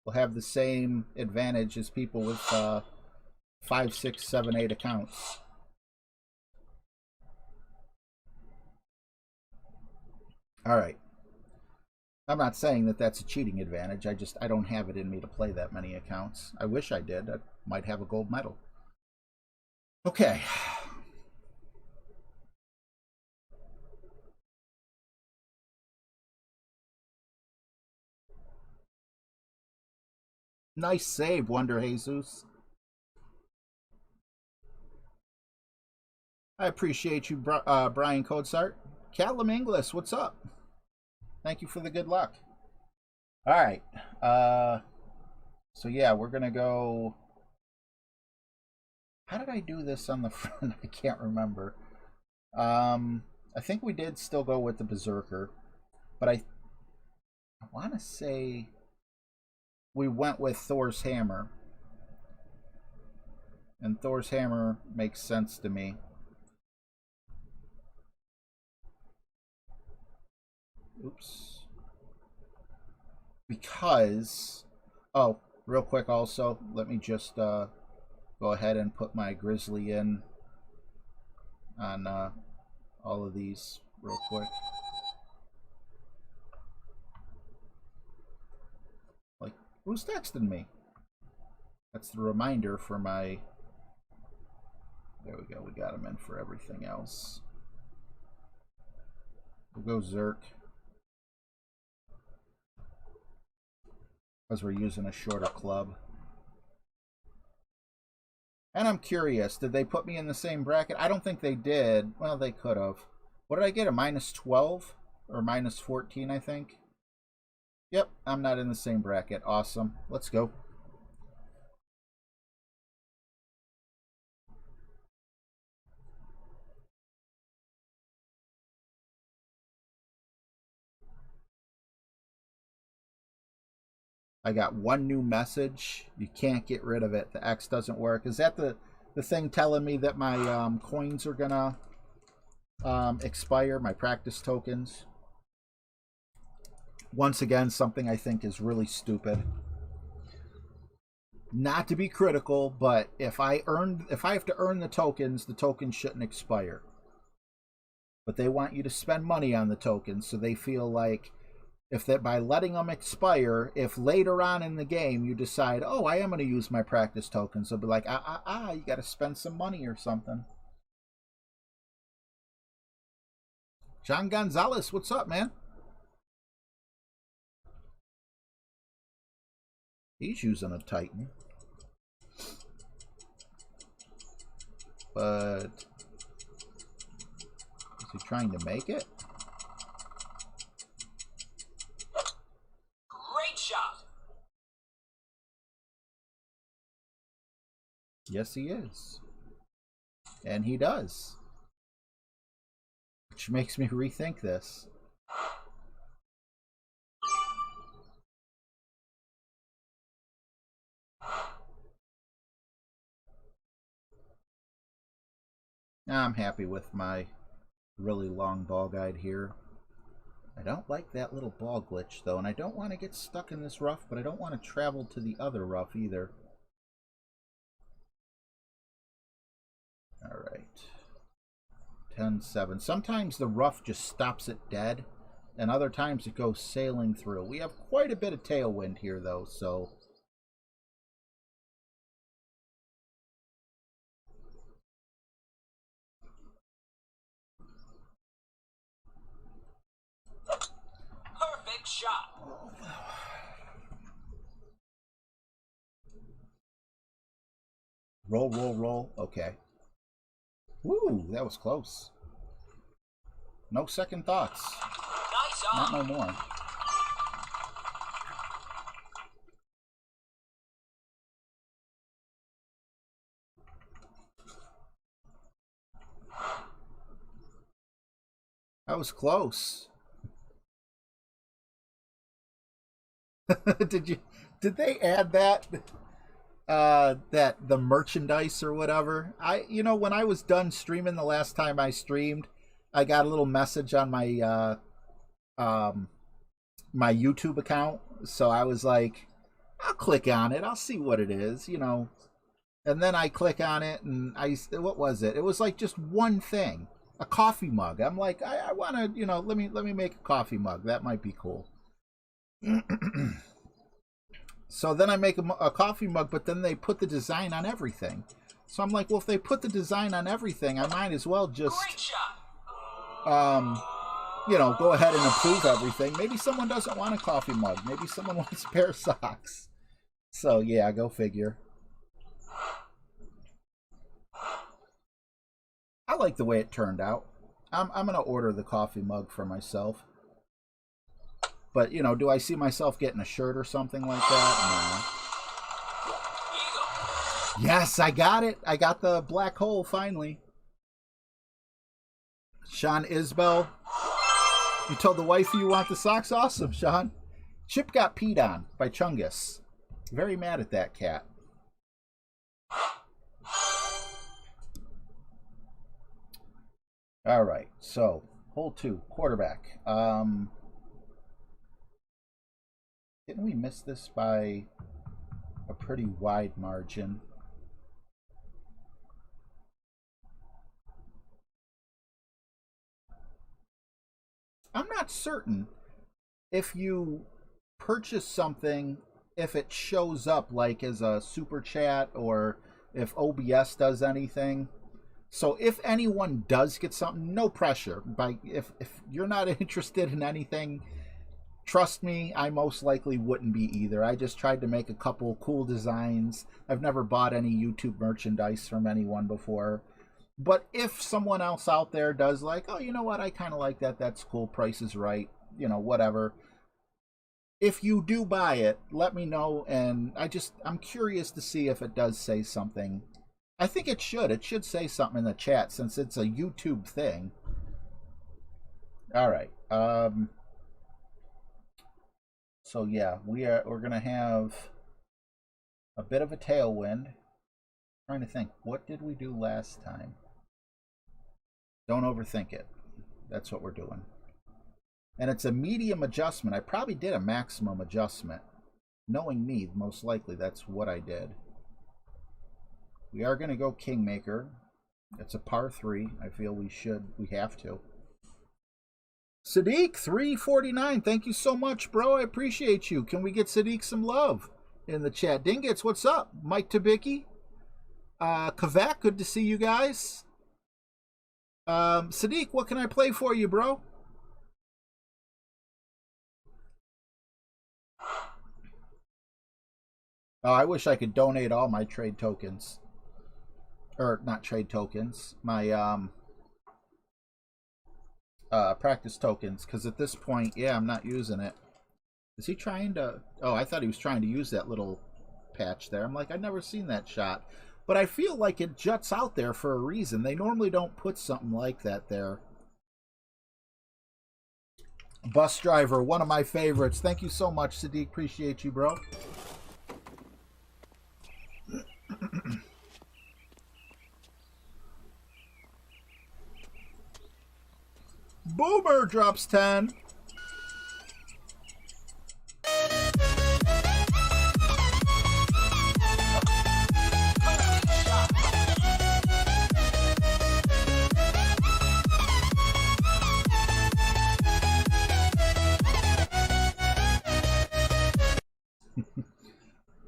We'll have the same advantage as people with 5, 6, 7, 8 accounts. All right. I'm not saying that that's a cheating advantage. I don't have it in me to play that many accounts. I wish I did. I might have a gold medal. Okay. Nice save, Wonder Jesus. I appreciate you, Brian Coatsart. Callum Inglis, what's up? Thank you for the good luck. All right. So yeah, we're gonna go. How did I do this on the front? I can't remember. I think we did still go with the Berserker, but I want to say we went with Thor's Hammer, and Thor's Hammer makes sense to me. Oops. Because, oh, real quick also, let me just go ahead and put my Grizzly in on all of these real quick. Like, who's texting me? That's the reminder for my... There we go, we got him in for everything else. We'll go Zerk. because we're using a shorter club. And I'm curious, did they put me in the same bracket? I don't think they did. Well, they could have. What did I get? A -12 or -14, I think. Yep, I'm not in the same bracket. Awesome. Let's go. I got one new message. You can't get rid of it. The X doesn't work. Is that the thing telling me that my coins are gonna expire? My practice tokens. Once again, something I think is really stupid. Not to be critical, but if I have to earn the tokens shouldn't expire. But they want you to spend money on the tokens, so they feel like if that by letting them expire, if later on in the game you decide, oh, I am going to use my practice tokens, they'll be like, you got to spend some money or something. John Gonzalez, what's up, man? He's using a Titan. But is he trying to make it? Great shot. Yes, he is. And he does. Which makes me rethink this. I'm happy with my really long ball guide here. I don't like that little ball glitch, though, and I don't want to get stuck in this rough, but I don't want to travel to the other rough either. All right. 10-7. Sometimes the rough just stops it dead, and other times it goes sailing through. We have quite a bit of tailwind here, though, so... Perfect shot. Roll, roll, roll. Okay. Woo, that was close. No second thoughts. Nice Not on. no more. That was close. Did they add that the merchandise or whatever? When I was done streaming the last time I streamed, I got a little message on my my YouTube account, so I was like, I'll click on it, I'll see what it is, and then I click on it, and what was it? It was like just one thing, a coffee mug. I'm like, I want to, let me make a coffee mug. That might be cool. So then I make a coffee mug, but then they put the design on everything. So I'm like, well, if they put the design on everything, I might as well just, Great shot. go ahead and approve everything. Maybe someone doesn't want a coffee mug. Maybe someone wants a pair of socks. So yeah, go figure. I like the way it turned out. I'm gonna order the coffee mug for myself. But, do I see myself getting a shirt or something like that? No. Yes, I got it. I got the black hole, finally. Sean Isbell. You told the wifey you want the socks? Awesome, Sean. Chip got peed on by Chungus. Very mad at that cat. All right, so, hole 2, quarterback. Didn't we miss this by a pretty wide margin? I'm not certain if you purchase something, if it shows up like as a super chat or if OBS does anything. So if anyone does get something, no pressure. If you're not interested in anything, Trust me, I most likely wouldn't be either. I just tried to make a couple cool designs. I've never bought any YouTube merchandise from anyone before. But if someone else out there does like, oh, you know what, I kind of like that, that's cool, price is right, you know, whatever. If you do buy it, let me know, and I'm curious to see if it does say something. I think it should. It should say something in the chat since it's a YouTube thing. All right. So yeah, we're gonna have a bit of a tailwind. I'm trying to think, what did we do last time? Don't overthink it. That's what we're doing. And it's a medium adjustment. I probably did a maximum adjustment. Knowing me, most likely that's what I did. We are going to go Kingmaker. It's a par 3. I feel we have to. Sadiq, 349. Thank you so much, bro. I appreciate you. Can we get Sadiq some love in the chat? Dingits, what's up? Mike Tabicki. Kavak, good to see you guys. Sadiq, what can I play for you, bro? Oh, I wish I could donate all my trade tokens. Or, not trade tokens. My, practice tokens. Because at this point, yeah, I'm not using it. Is he trying to... Oh, I thought he was trying to use that little patch there. I'm like, I've never seen that shot. But I feel like it juts out there for a reason. They normally don't put something like that there. Bus driver, one of my favorites. Thank you so much, Sadiq. Appreciate you, bro. Boomer drops 10.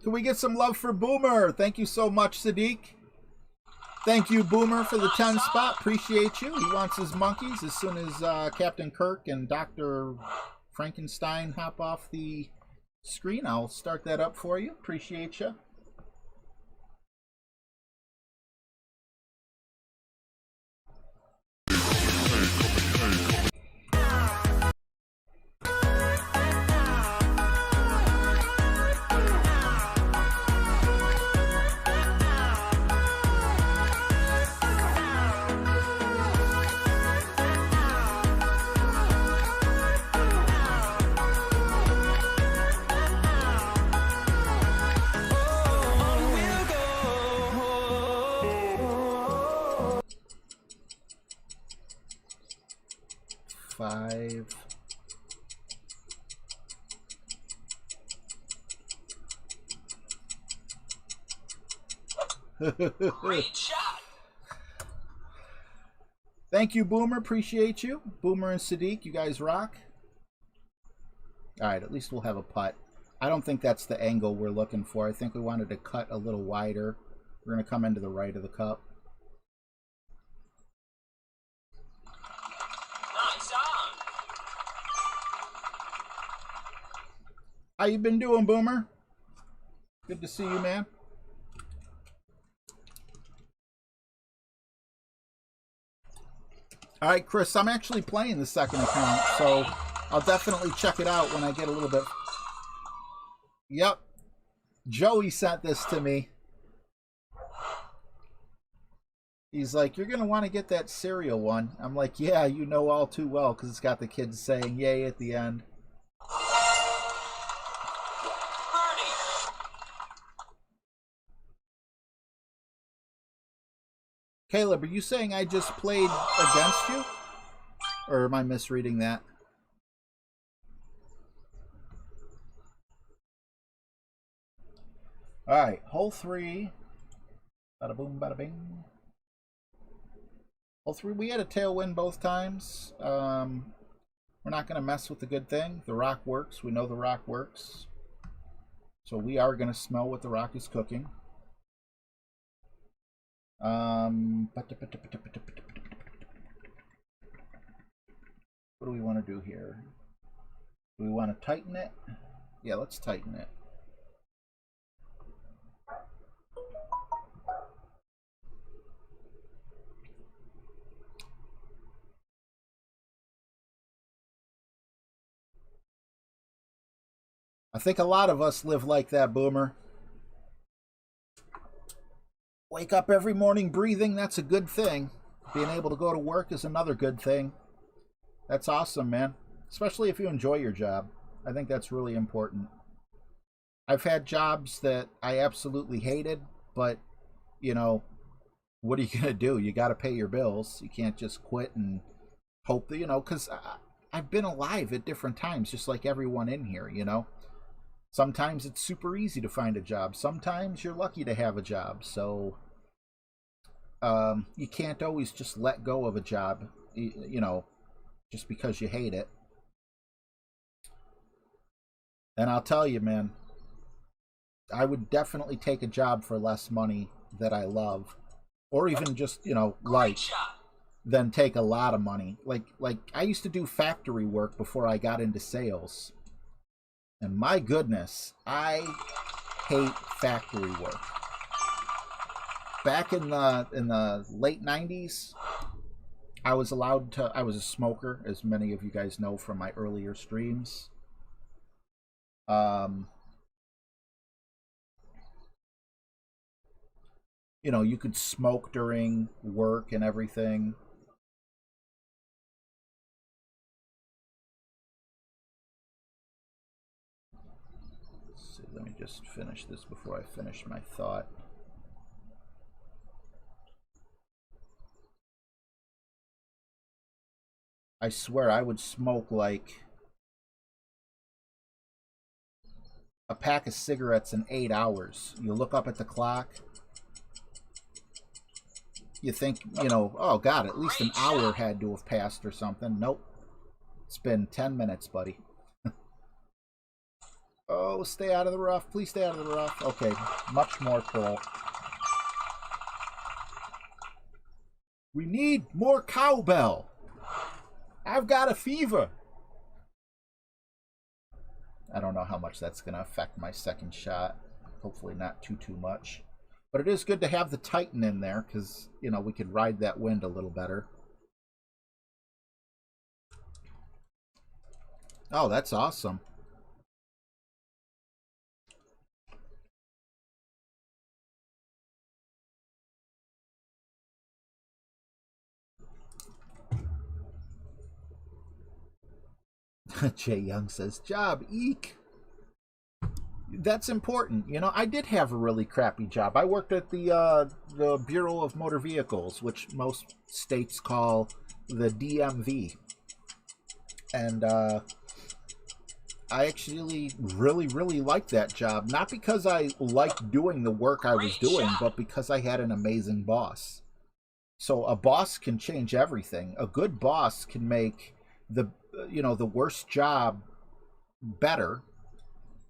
Can we get some love for Boomer? Thank you so much, Sadiq. Thank you, Boomer, for the 10 spot. Appreciate you. He wants his monkeys as soon as Captain Kirk and Dr. Frankenstein hop off the screen. I'll start that up for you. Appreciate you. Five. Great shot. Thank you, Boomer. Appreciate you. Boomer and Sadiq, you guys rock. All right, at least we'll have a putt. I don't think that's the angle we're looking for. I think we wanted to cut a little wider. We're going to come into the right of the cup. Nice on. How you been doing, Boomer? Good to see you, man. All right, Chris, I'm actually playing the second account, so I'll definitely check it out when I get a little bit. Yep. Joey sent this to me. He's like, you're going to want to get that cereal one. I'm like, yeah, you know all too well, because it's got the kids saying yay at the end. Caleb, are you saying I just played against you? Or am I misreading that? Alright, hole 3. Bada boom, bada bing. Hole 3, we had a tailwind both times. We're not going to mess with the good thing. The rock works. We know the rock works. So we are going to smell what the rock is cooking. What do we want to do here? Do we want to tighten it? Yeah, let's tighten it. I think a lot of us live like that, Boomer. Wake up every morning breathing, that's a good thing. Being able to go to work is another good thing. That's awesome, man. Especially if you enjoy your job. I think that's really important. I've had jobs that I absolutely hated, but, you know, what are you going to do? You got to pay your bills. You can't just quit and hope that, because I've been alive at different times, just like everyone in here, Sometimes it's super easy to find a job. Sometimes you're lucky to have a job. So you can't always just let go of a job, just because you hate it. And I'll tell you, man, I would definitely take a job for less money that I love, or even just, than take a lot of money. Like I used to do factory work before I got into sales. And my goodness, I hate factory work. Back in the late 90s, I was a smoker, as many of you guys know from my earlier streams. You could smoke during work and everything. Let's see, let me just finish this before I finish my thought. I swear I would smoke like a pack of cigarettes in 8 hours. You look up at the clock, you think, oh God, at least an hour had to have passed or something. Nope. It's been 10 minutes, buddy. Oh, stay out of the rough. Please stay out of the rough. Okay, much more coal. We need more cowbell. I've got a fever. I don't know how much that's going to affect my second shot. Hopefully not too much. But it is good to have the Titan in there because, we could ride that wind a little better. Oh, that's awesome. Jay Young says, job, eek. That's important. I did have a really crappy job. I worked at the Bureau of Motor Vehicles, which most states call the DMV. And I actually really, really liked that job. Not because I liked doing the work I was doing, but because I had an amazing boss. So a boss can change everything. A good boss can make the worst job better,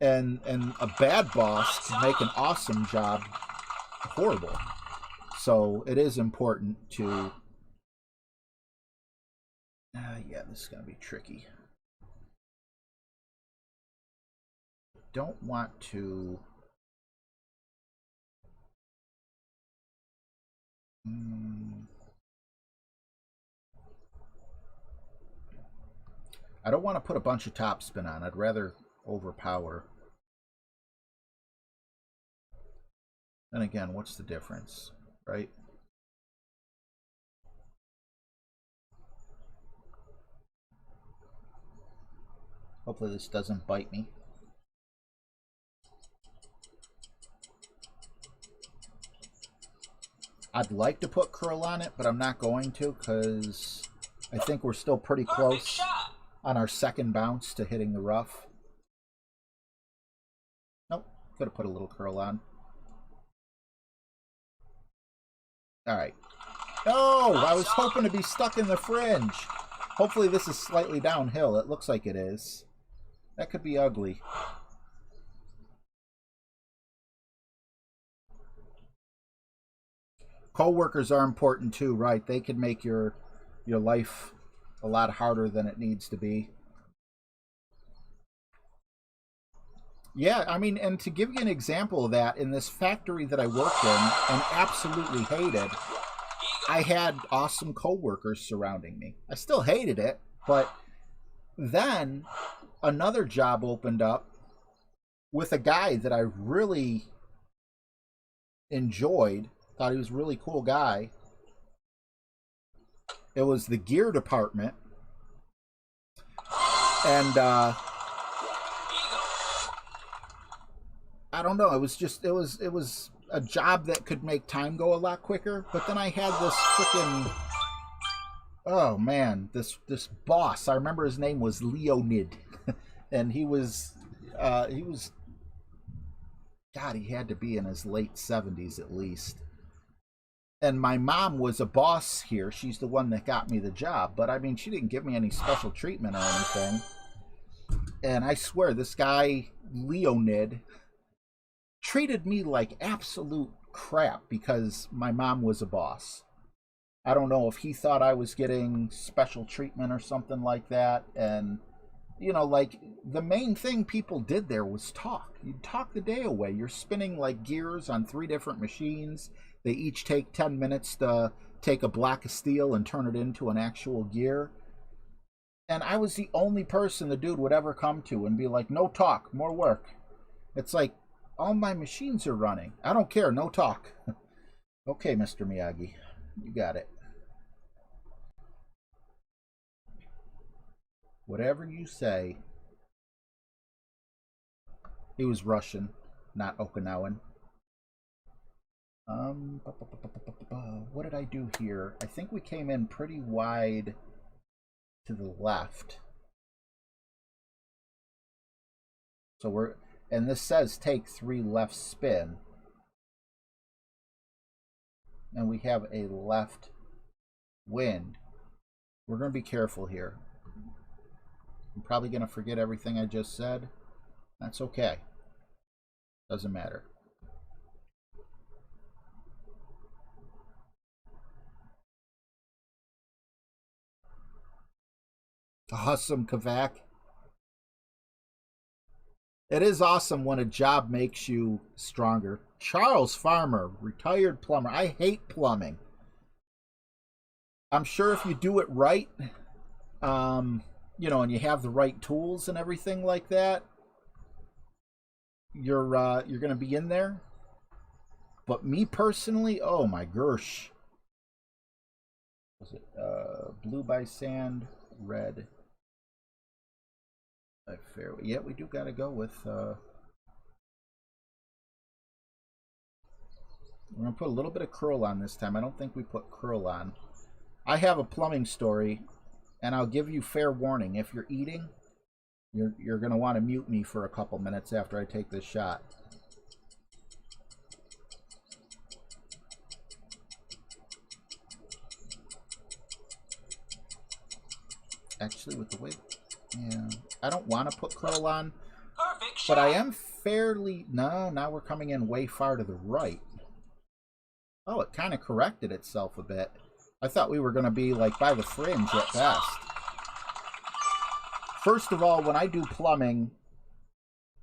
and a bad boss can make an awesome job horrible. So it is important to yeah, this is gonna be tricky. Don't want to I don't want to put a bunch of topspin on. I'd rather overpower. And again, what's the difference, right? Hopefully this doesn't bite me. I'd like to put curl on it, but I'm not going to because I think we're still pretty close on our second bounce to hitting the rough. Nope, could have put a little curl on. Alright. No, I was hoping to be stuck in the fringe. Hopefully this is slightly downhill. It looks like it is. That could be ugly. Co-workers are important too, right? They can make your life a lot harder than it needs to be. Yeah, I mean, and to give you an example of that, in this factory that I worked in and absolutely hated, I had awesome coworkers surrounding me. I still hated it, but then another job opened up with a guy that I really enjoyed, thought he was a really cool guy. It was the gear department. And I don't know, it was a job that could make time go a lot quicker, but then I had this freaking, oh man, this boss. I remember his name was Leonid. And he was God, he had to be in his late 70s at least. And my mom was a boss here. She's the one that got me the job. But I mean, she didn't give me any special treatment or anything. And I swear, this guy, Leonid, treated me like absolute crap because my mom was a boss. I don't know if he thought I was getting special treatment or something like that. And, you know, like, the main thing people did there was talk. You'd talk the day away. You're spinning, like, gears on 3 different machines. They each take 10 minutes to take a block of steel and turn it into an actual gear. And I was the only person the dude would ever come to and be like, no talk, more work. It's like, all my machines are running. I don't care, no talk. Okay, Mr. Miyagi, you got it. Whatever you say. He was Russian, not Okinawan. What did I do here? I think we came in pretty wide to the left. So we're, and this says take 3 left spin. And we have a left wind. We're going to be careful here. I'm probably going to forget everything I just said. That's okay. Doesn't matter. Awesome, Kavak. It is awesome when a job makes you stronger. Charles Farmer, retired plumber. I hate plumbing. I'm sure if you do it right, you know, and you have the right tools and everything like that, you're going to be in there. But me personally, oh my gosh. Was it blue by sand, red? Fairway. Yeah, we do got to go with. We're going to put a little bit of curl on this time. I don't think we put curl on. I have a plumbing story, and I'll give you fair warning. If you're eating, you're going to want to mute me for a couple minutes after I take this shot. Actually, with the way... Yeah, I don't want to put curl on, but I am fairly... No, now we're coming in way far to the right. Oh, it kind of corrected itself a bit. I thought we were going to be like by the fringe at best. First of all, when I do plumbing,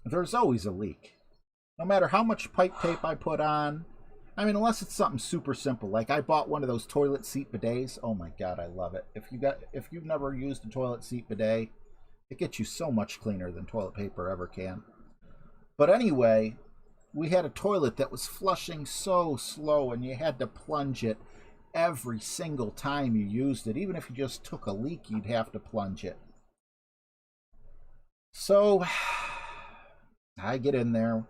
there's always a leak. No matter how much pipe tape I put on. I mean, unless it's something super simple. Like I bought one of those toilet seat bidets. Oh my god, I love it. If you've never used a toilet seat bidet, it gets you so much cleaner than toilet paper ever can. But anyway, we had a toilet that was flushing so slow, and you had to plunge it every single time you used it. Even if you just took a leak, you'd have to plunge it. So I get in there,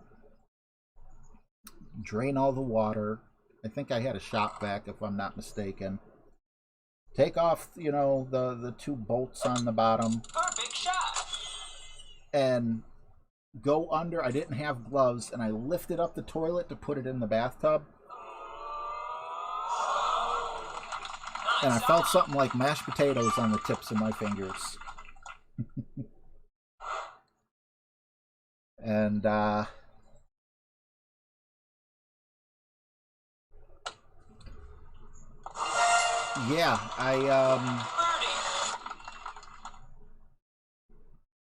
drain all the water. I think I had a shop vac, if I'm not mistaken. Take off, you know, the 2 bolts on the bottom. Perfect shot. And go under. I didn't have gloves, and I lifted up the toilet to put it in the bathtub. And I felt something like mashed potatoes on the tips of my fingers. And yeah,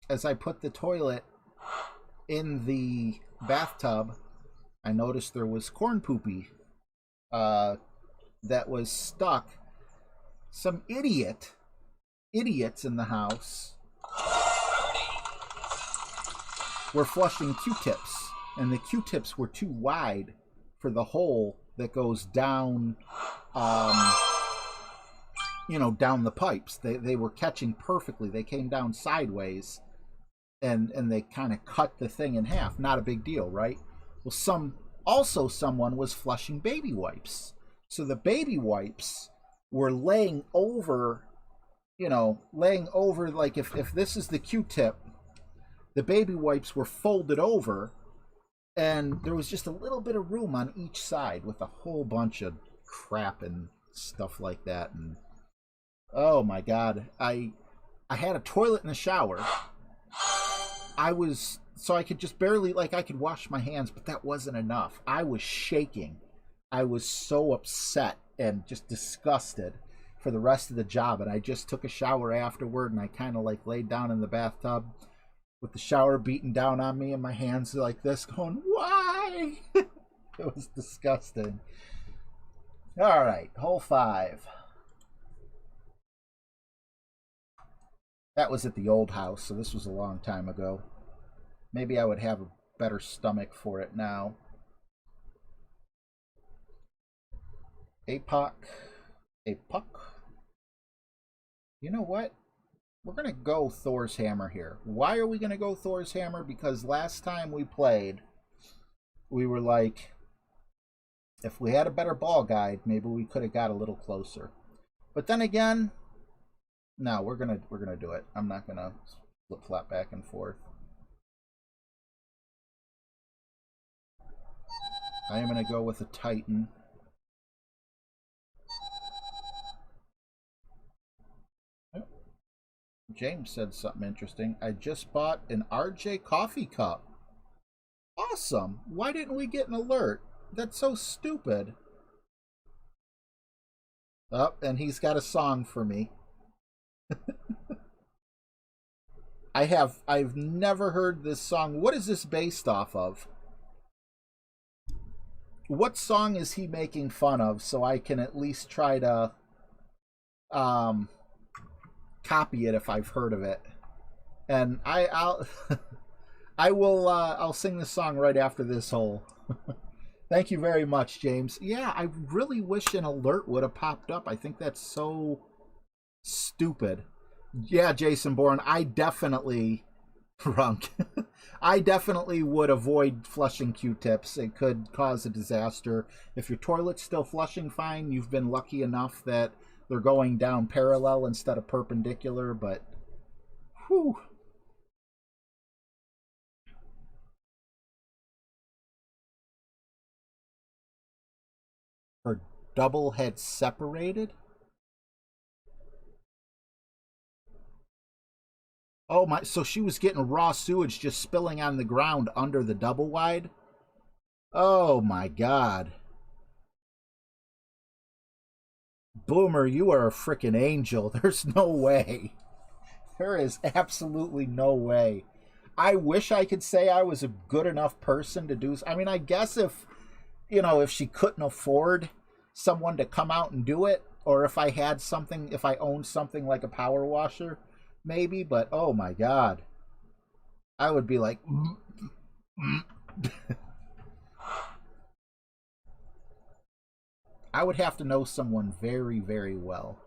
as I put the toilet in the bathtub, I noticed there was corn poopy that was stuck. Some idiots in the house were flushing Q-tips, and the Q-tips were too wide for the hole that goes down, down the pipes. They were catching perfectly. They came down sideways, and they kind of cut the thing in half. Not a big deal, right? Well, someone was flushing baby wipes. So the baby wipes were laying over, like if this is the Q-tip, the baby wipes were folded over, and there was just a little bit of room on each side with a whole bunch of crap and stuff like that. And oh my God, I had a toilet and a shower. So I could just barely, I could wash my hands, but that wasn't enough. I was shaking. I was so upset and just disgusted for the rest of the job. And I just took a shower afterward, and I kind of laid down in the bathtub with the shower beating down on me, and my hands like this going, why? It was disgusting. All right, hole 5. That was at the old house, so this was a long time ago. Maybe I would have a better stomach for it now. APOC. You know what? We're going to go Thor's Hammer here. Why are we going to go Thor's Hammer? Because last time we played, we were like, if we had a better ball guide, maybe we could have got a little closer. But then again, no, we're gonna do it. I'm not gonna flip-flop back and forth. I am gonna go with a Titan. James said something interesting. I just bought an RJ coffee cup. Awesome. Why didn't we get an alert? That's so stupid. Oh, and he's got a song for me. I've never heard this song. What is this based off of? What song is he making fun of, so I can at least try to copy it if I've heard of it. And I'll I'll sing the song right after this hole. Thank you very much, James. Yeah, I really wish an alert would have popped up. I think that's so stupid. Yeah, Jason Bourne, I definitely drunk. I definitely would avoid flushing Q-tips. It could cause a disaster. If your toilet's still flushing fine, you've been lucky enough that they're going down parallel instead of perpendicular, but whew. Her double head separated? Oh my, so she was getting raw sewage just spilling on the ground under the double wide? Oh my God. Boomer, you are a freaking angel. There's no way. There is absolutely no way. I wish I could say I was a good enough person to do. I mean, I guess if she couldn't afford someone to come out and do it, or if I had something, if I owned something like a power washer, maybe, but oh my God. I would be like, I would have to know someone very, very well.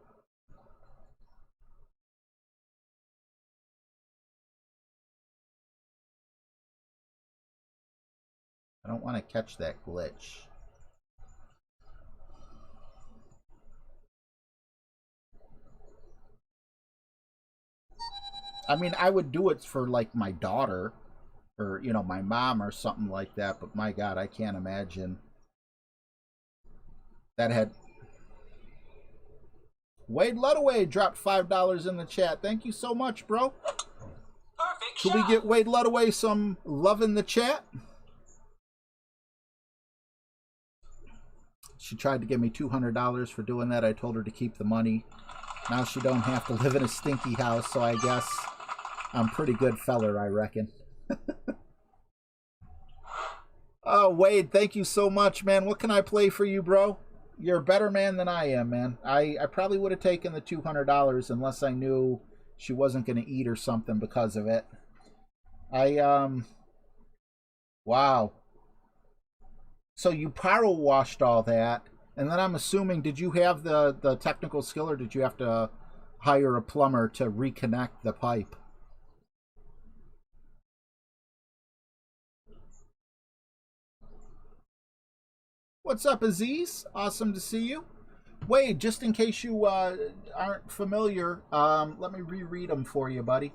I don't want to catch that glitch. I mean, I would do it for like my daughter or, my mom or something like that, but my God, I can't imagine. That had Wade Ludaway dropped $5 in the chat. Thank you so much, bro. Perfect Should shot. we get Wade Ludaway some love in the chat? She tried to give me $200 for doing that. I told her to keep the money. Now she don't have to live in a stinky house, so I guess I'm pretty good feller, I reckon. Oh, Wade, thank you so much, man. What can I play for you, bro? You're a better man than I am, man. I probably would have taken the $200 unless I knew she wasn't going to eat or something because of it. Wow. So you power washed all that, and then I'm assuming, did you have the technical skill, or did you have to hire a plumber to reconnect the pipe? What's up, Aziz? Awesome to see you. Wade, just in case you aren't familiar, let me reread them for you, buddy.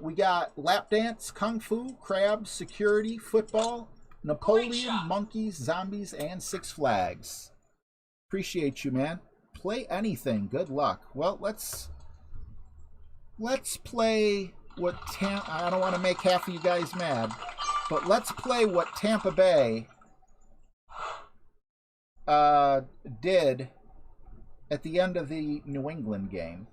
We got lap dance, kung fu, crabs, security, football, Napoleon, monkeys, zombies, and Six Flags. Appreciate you, man. Play anything. Good luck. Well, let's play what I don't want to make half of you guys mad, but let's play what Tampa Bay did at the end of the New England game.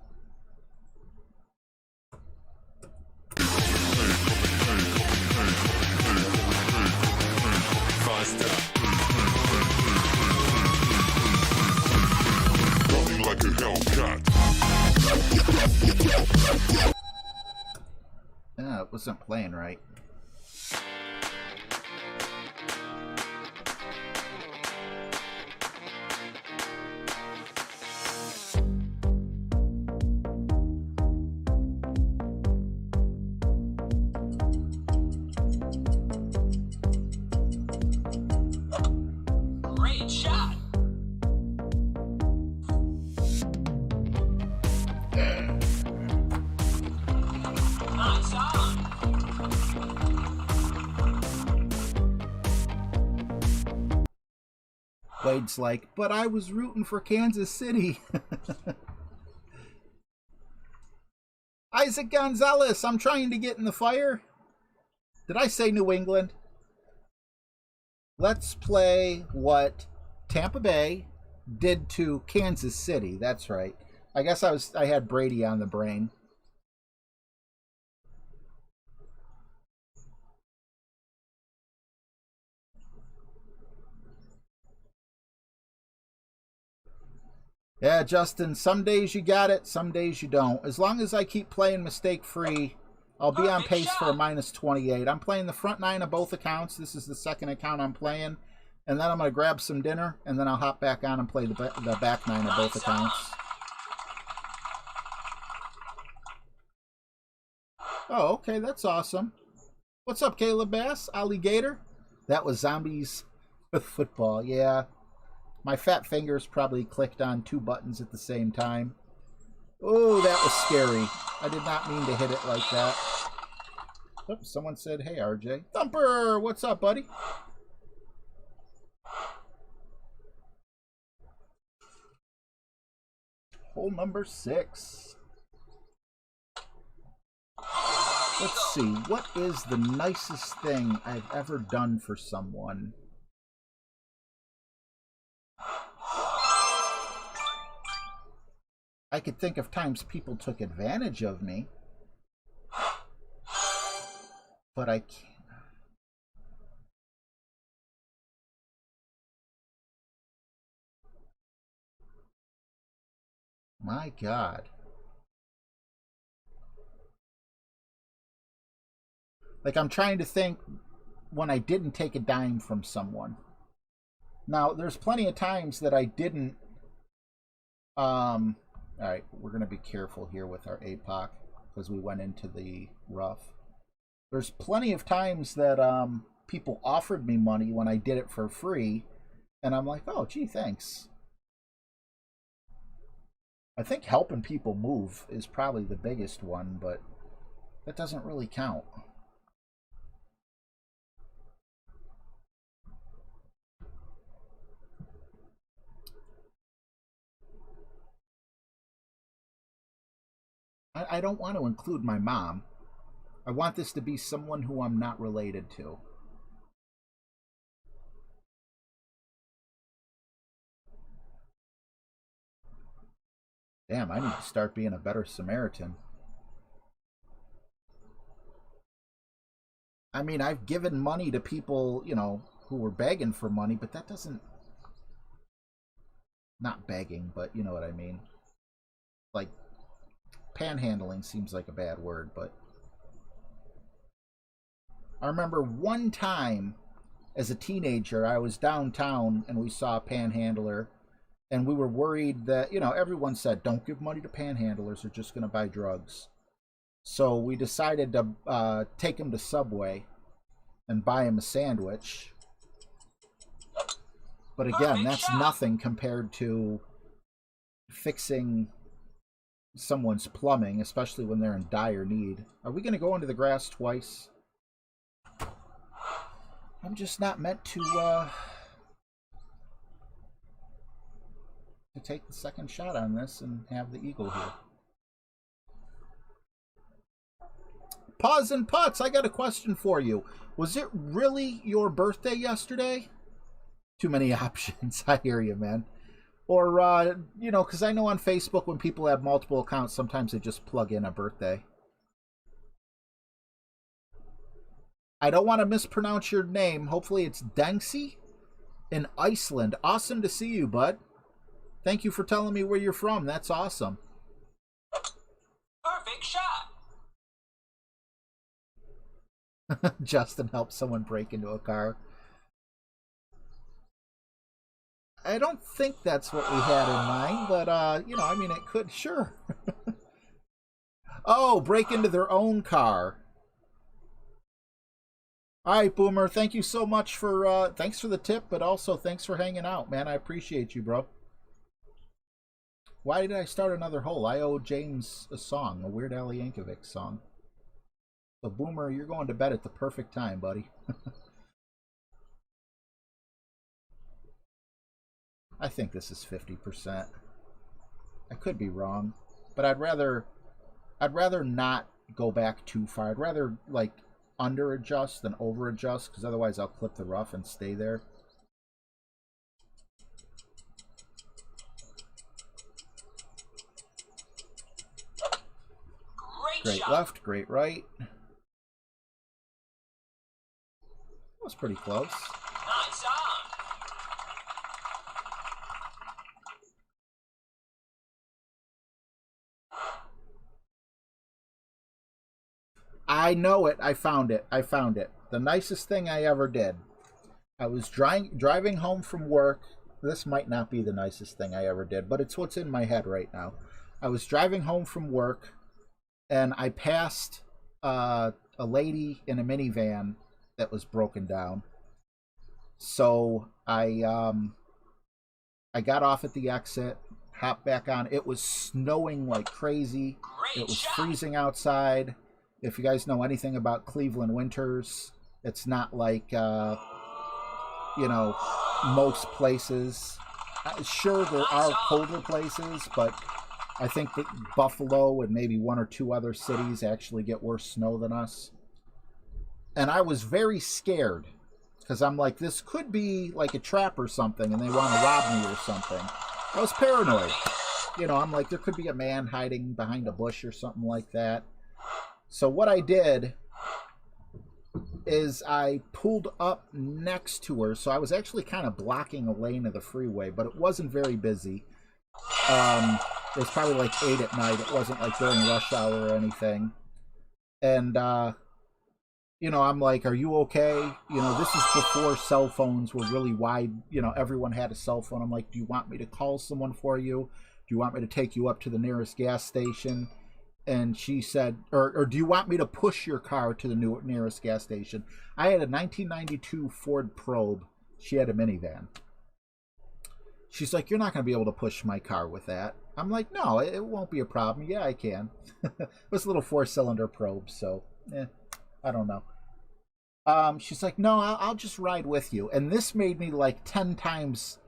Like a Hellcat. Yeah, it wasn't playing right. Great shot. Nice on. Wade's like, but I was rooting for Kansas City. Isaac Gonzalez, I'm trying to get in the fire. Did I say New England? Let's play what Tampa Bay did to Kansas City. That's right. I guess I had Brady on the brain. Yeah, Justin, some days you got it, some days you don't. As long as I keep playing mistake-free, I'll be on pace for a minus 28. I'm playing the front nine of both accounts. This is the second account I'm playing. And then I'm going to grab some dinner, and then I'll hop back on and play the back nine of both accounts. Oh, okay, that's awesome. What's up, Caleb Bass? Alligator? That was zombies with football, yeah. My fat fingers probably clicked on 2 buttons at the same time. Oh, that was scary. I did not mean to hit it like that. Oops, someone said, hey, RJ. Thumper, what's up, buddy? Hole number 6. Let's see, what is the nicest thing I've ever done for someone? I could think of times people took advantage of me, but I can't. My God. Like, I'm trying to think when I didn't take a dime from someone. Now, there's plenty of times that I didn't. All right, we're going to be careful here with our APOC because we went into the rough. There's plenty of times that people offered me money when I did it for free, and I'm like, oh, gee, thanks. I think helping people move is probably the biggest one, but that doesn't really count. I don't want to include my mom. I want this to be someone who I'm not related to. Damn, I need to start being a better Samaritan. I mean, I've given money to people, you know, who were begging for money, but that doesn't, not begging, but you know what I mean. Like, panhandling seems like a bad word, but I remember one time as a teenager, I was downtown and we saw a panhandler, and we were worried that, you know, everyone said, don't give money to panhandlers, they're just going to buy drugs. So we decided to take him to Subway and buy him a sandwich. But again, that's nothing compared to fixing someone's plumbing, especially when they're in dire need. Are we going to go into the grass twice? I'm just not meant to take the second shot on this and have the eagle here. Pause and Putts, I got a question for you. Was it really your birthday yesterday? Too many options. I hear you, man. Or, you know, because I know on Facebook when people have multiple accounts, sometimes they just plug in a birthday. I don't want to mispronounce your name. Hopefully it's Denksy in Iceland. Awesome to see you, bud. Thank you for telling me where you're from. That's awesome. Perfect shot. Justin helped someone break into a car. I don't think that's what we had in mind, but, you know, I mean, it could, sure. Oh, break into their own car. All right, Boomer, thank you so much for, thanks for the tip, but also thanks for hanging out, man. I appreciate you, bro. Why did I start another hole? I owe James a song, a Weird Al Yankovic song. So, Boomer, you're going to bed at the perfect time, buddy. I think this is 50%. I could be wrong, but I'd rather not go back too far. I'd rather, like, under adjust than over adjust, because otherwise I'll clip the rough and stay there. Great left, great right. That was pretty close. Nice on. I know it. I found it. I found it. The nicest thing I ever did. I was driving home from work. This might not be the nicest thing I ever did, but it's what's in my head right now. I was driving home from work, and I passed a lady in a minivan that was broken down. So I got off at the exit, hopped back on. It was snowing like crazy. It was freezing outside. If you guys know anything about Cleveland winters, it's not like, you know, most places. Sure, there are colder places, but I think that Buffalo and maybe one or two other cities actually get worse snow than us. And I was very scared because I'm like, this could be like a trap or something and they want to rob me or something. I was paranoid. You know, I'm like, there could be a man hiding behind a bush or something like that. So what I did is I pulled up next to her. So I was actually kind of blocking a lane of the freeway, but it wasn't very busy. It was probably like 8 at night. It wasn't like during rush hour or anything. And, you know, I'm like, are you okay? You know, this is before cell phones were really wide. You know, everyone had a cell phone. I'm like, do you want me to call someone for you? Do you want me to take you up to the nearest gas station? And she said, or do you want me to push your car to the nearest gas station? I had a 1992 Ford Probe. She had a minivan. She's like, you're not going to be able to push my car with that. I'm like, no, it won't be a problem. Yeah, I can. It was a little 4-cylinder Probe, so, I don't know. She's like, no, I'll just ride with you. And this made me like 10 times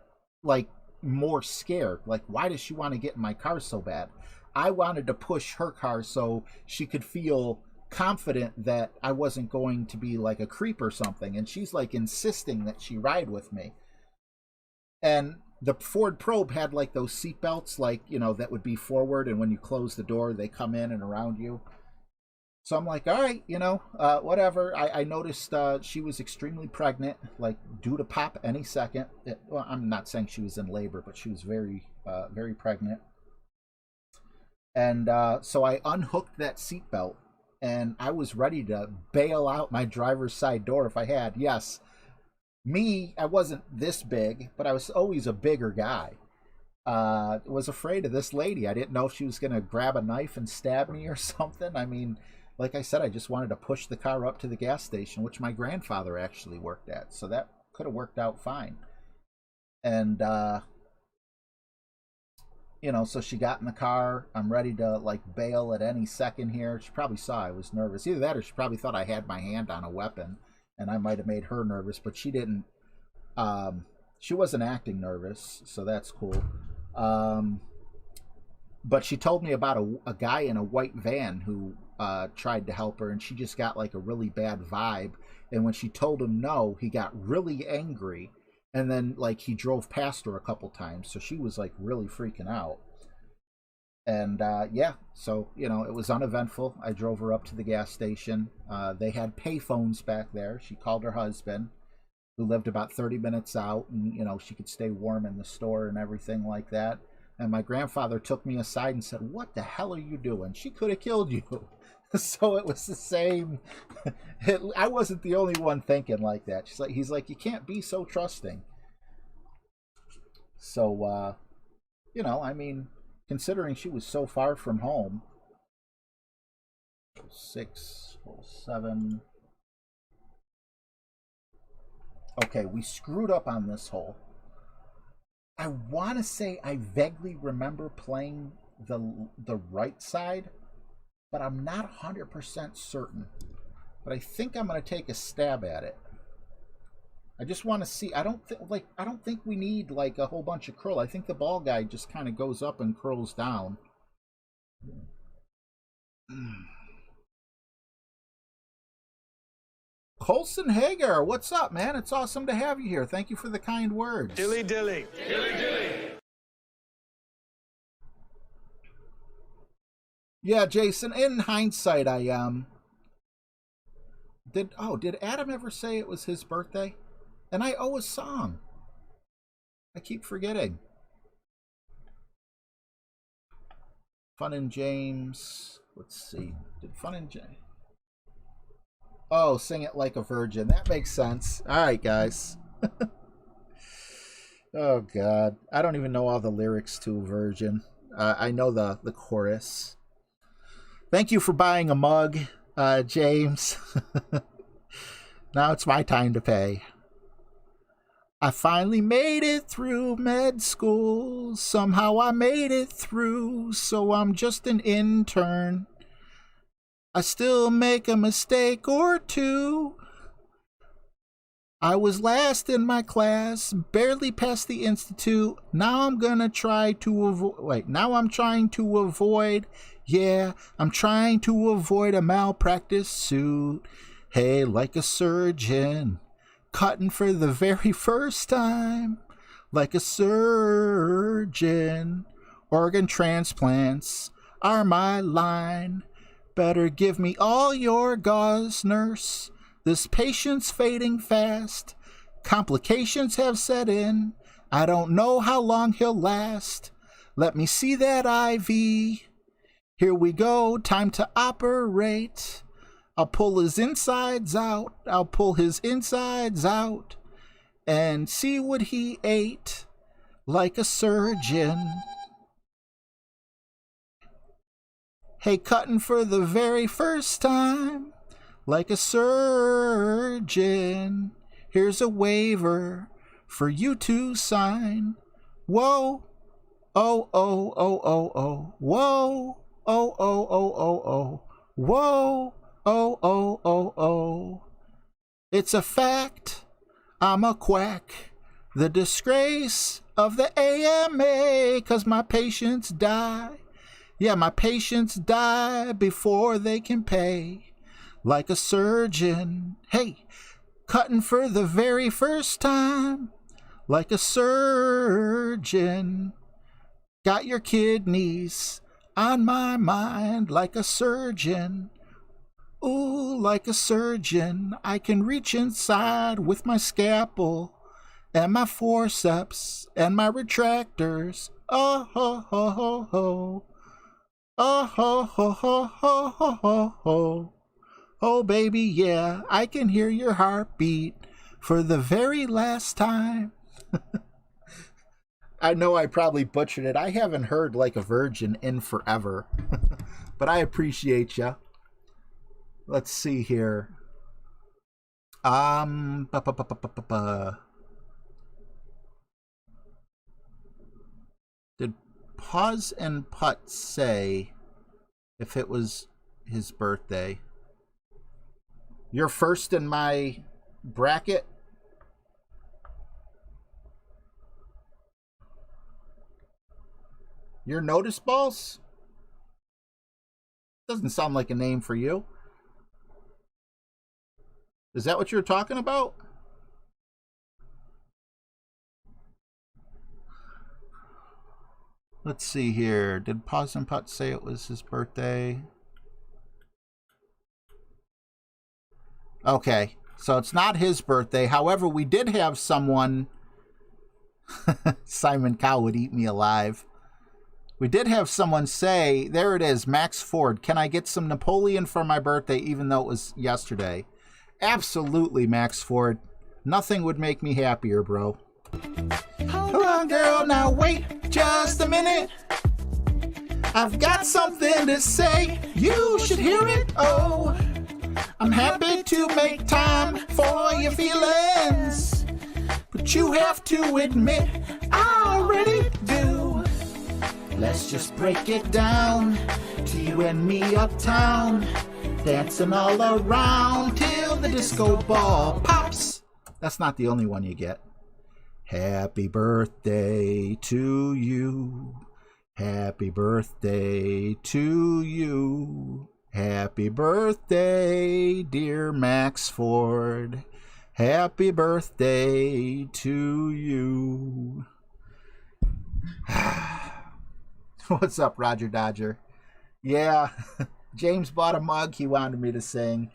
like more scared. Like, why does she want to get in my car so bad? I wanted to push her car so she could feel confident that I wasn't going to be like a creep or something. And she's like insisting that she ride with me. And the Ford Probe had like those seat belts, like, you know, that would be forward. And when you close the door, they come in and around you. So I'm like, all right, whatever. I noticed she was extremely pregnant, like due to pop any second. Well, I'm not saying she was in labor, but she was very, very pregnant. And so I unhooked that seatbelt, and I was ready to bail out my driver's side door if I had. Yes, I wasn't this big, but I was always a bigger guy. Was afraid of this lady. I didn't know if she was going to grab a knife and stab me or something. I mean, like I said, I just wanted to push the car up to the gas station, which my grandfather actually worked at. So that could have worked out fine. And, so she got in the car. I'm ready to, like, bail at any second here. She probably saw I was nervous. Either that or she probably thought I had my hand on a weapon, and I might have made her nervous, but she didn't. She wasn't acting nervous, so that's cool. But she told me about a guy in a white van who tried to help her, and she just got like a really bad vibe. And when she told him no, he got really angry, and then like he drove past her a couple times, so she was like really freaking out. And yeah, so it was uneventful. I drove her up to the gas station. They had payphones back there. She called her husband, who lived about 30 minutes out, and she could stay warm in the store and everything like that. And my grandfather took me aside and said, "What the hell are you doing? She could have killed you." So it was the same. I wasn't the only one thinking like that. He's like, "You can't be so trusting." So, I mean, considering she was so far from home, 6, 7. Okay, we screwed up on this hole. I want to say I vaguely remember playing the right side, but I'm not 100% certain. But I think I'm going to take a stab at it. I just want to see. I don't think we need like a whole bunch of curl. I think the ball guy just kind of goes up and curls down. Colson Hagar, what's up, man? It's awesome to have you here. Thank you for the kind words. Dilly dilly. Dilly dilly. Yeah, Jason, in hindsight, did Adam ever say it was his birthday? And I owe a song. I keep forgetting. Fun and James. Let's see. Did Fun and James... Oh, Sing It Like a Virgin. That makes sense. All right, guys. Oh, God. I don't even know all the lyrics to Virgin. I know the chorus. Thank you for buying a mug, James. Now it's my time to pay. I finally made it through med school. Somehow I made it through, so I'm just an intern. I still make a mistake or two. I was last in my class, barely passed the institute. Now I'm gonna try to avoid. Now I'm trying to avoid. Yeah, I'm trying to avoid a malpractice suit. Hey, like a surgeon, cutting for the very first time. Like a surgeon, organ transplants are my line. Better give me all your gauze, nurse. This patient's fading fast. Complications have set in. I don't know how long he'll last. Let me see that IV. Here we go, time to operate. I'll pull his insides out. I'll pull his insides out. And see what he ate. Like a surgeon. Hey, cutting for the very first time, like a surgeon. Here's a waiver for you to sign. Whoa, oh, oh, oh, oh, oh. Whoa, oh, oh, oh, oh, oh. Whoa, oh, oh, oh, oh. It's a fact, I'm a quack. The disgrace of the AMA, 'cause my patients die. Yeah, my patients die before they can pay. Like a surgeon. Hey, cutting for the very first time. Like a surgeon. Got your kidneys on my mind like a surgeon. Ooh, like a surgeon, I can reach inside with my scalpel and my forceps and my retractors. Oh ho ho ho ho. Oh ho ho ho ho ho ho ho. Oh baby, yeah, I can hear your heartbeat for the very last time. I know I probably butchered it. I haven't heard Like a Virgin in forever. But I appreciate ya. Let's see here. Ba, ba, ba, ba, ba, ba, ba. Did Pause and Putt say if it was his birthday? You're first in my bracket? Your Notice Balls? Doesn't sound like a name for you. Is that what you're talking about? Let's see here. Did Pause and Putt say it was his birthday? Okay, so it's not his birthday. However, we did have someone... Simon Cow would eat me alive. We did have someone say, there it is, Max Ford, can I get some Napoleon for my birthday even though it was yesterday? Absolutely, Max Ford. Nothing would make me happier, bro. Hold on, girl, now wait just a minute. I've got something to say. You should hear it. Oh, I'm happy to make time for your feelings, but you have to admit I already do. Let's just break it down to you and me uptown, dancing all around till the disco ball pops. That's not the only one you get. Happy birthday to you. Happy birthday to you. Happy birthday, dear Max Ford. Happy birthday to you. What's up, Roger Dodger? Yeah, James bought a mug he wanted me to sing.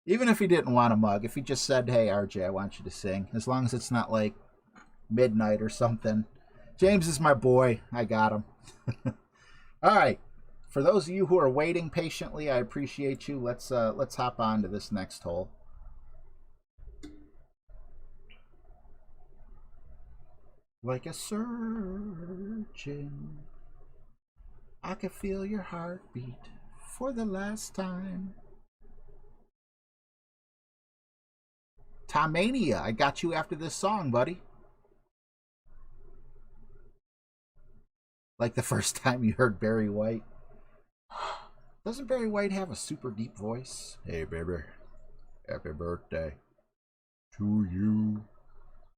Even if he didn't want a mug, if he just said, hey, RJ, I want you to sing, as long as it's not like midnight or something. James is my boy. I got him. All right. For those of you who are waiting patiently, I appreciate you. Let's hop on to this next hole. Like a surgeon, I can feel your heartbeat for the last time. Tomania, I got you after this song, buddy. Like the first time you heard Barry White. Doesn't Barry White have a super deep voice? Hey, baby. Happy birthday to you.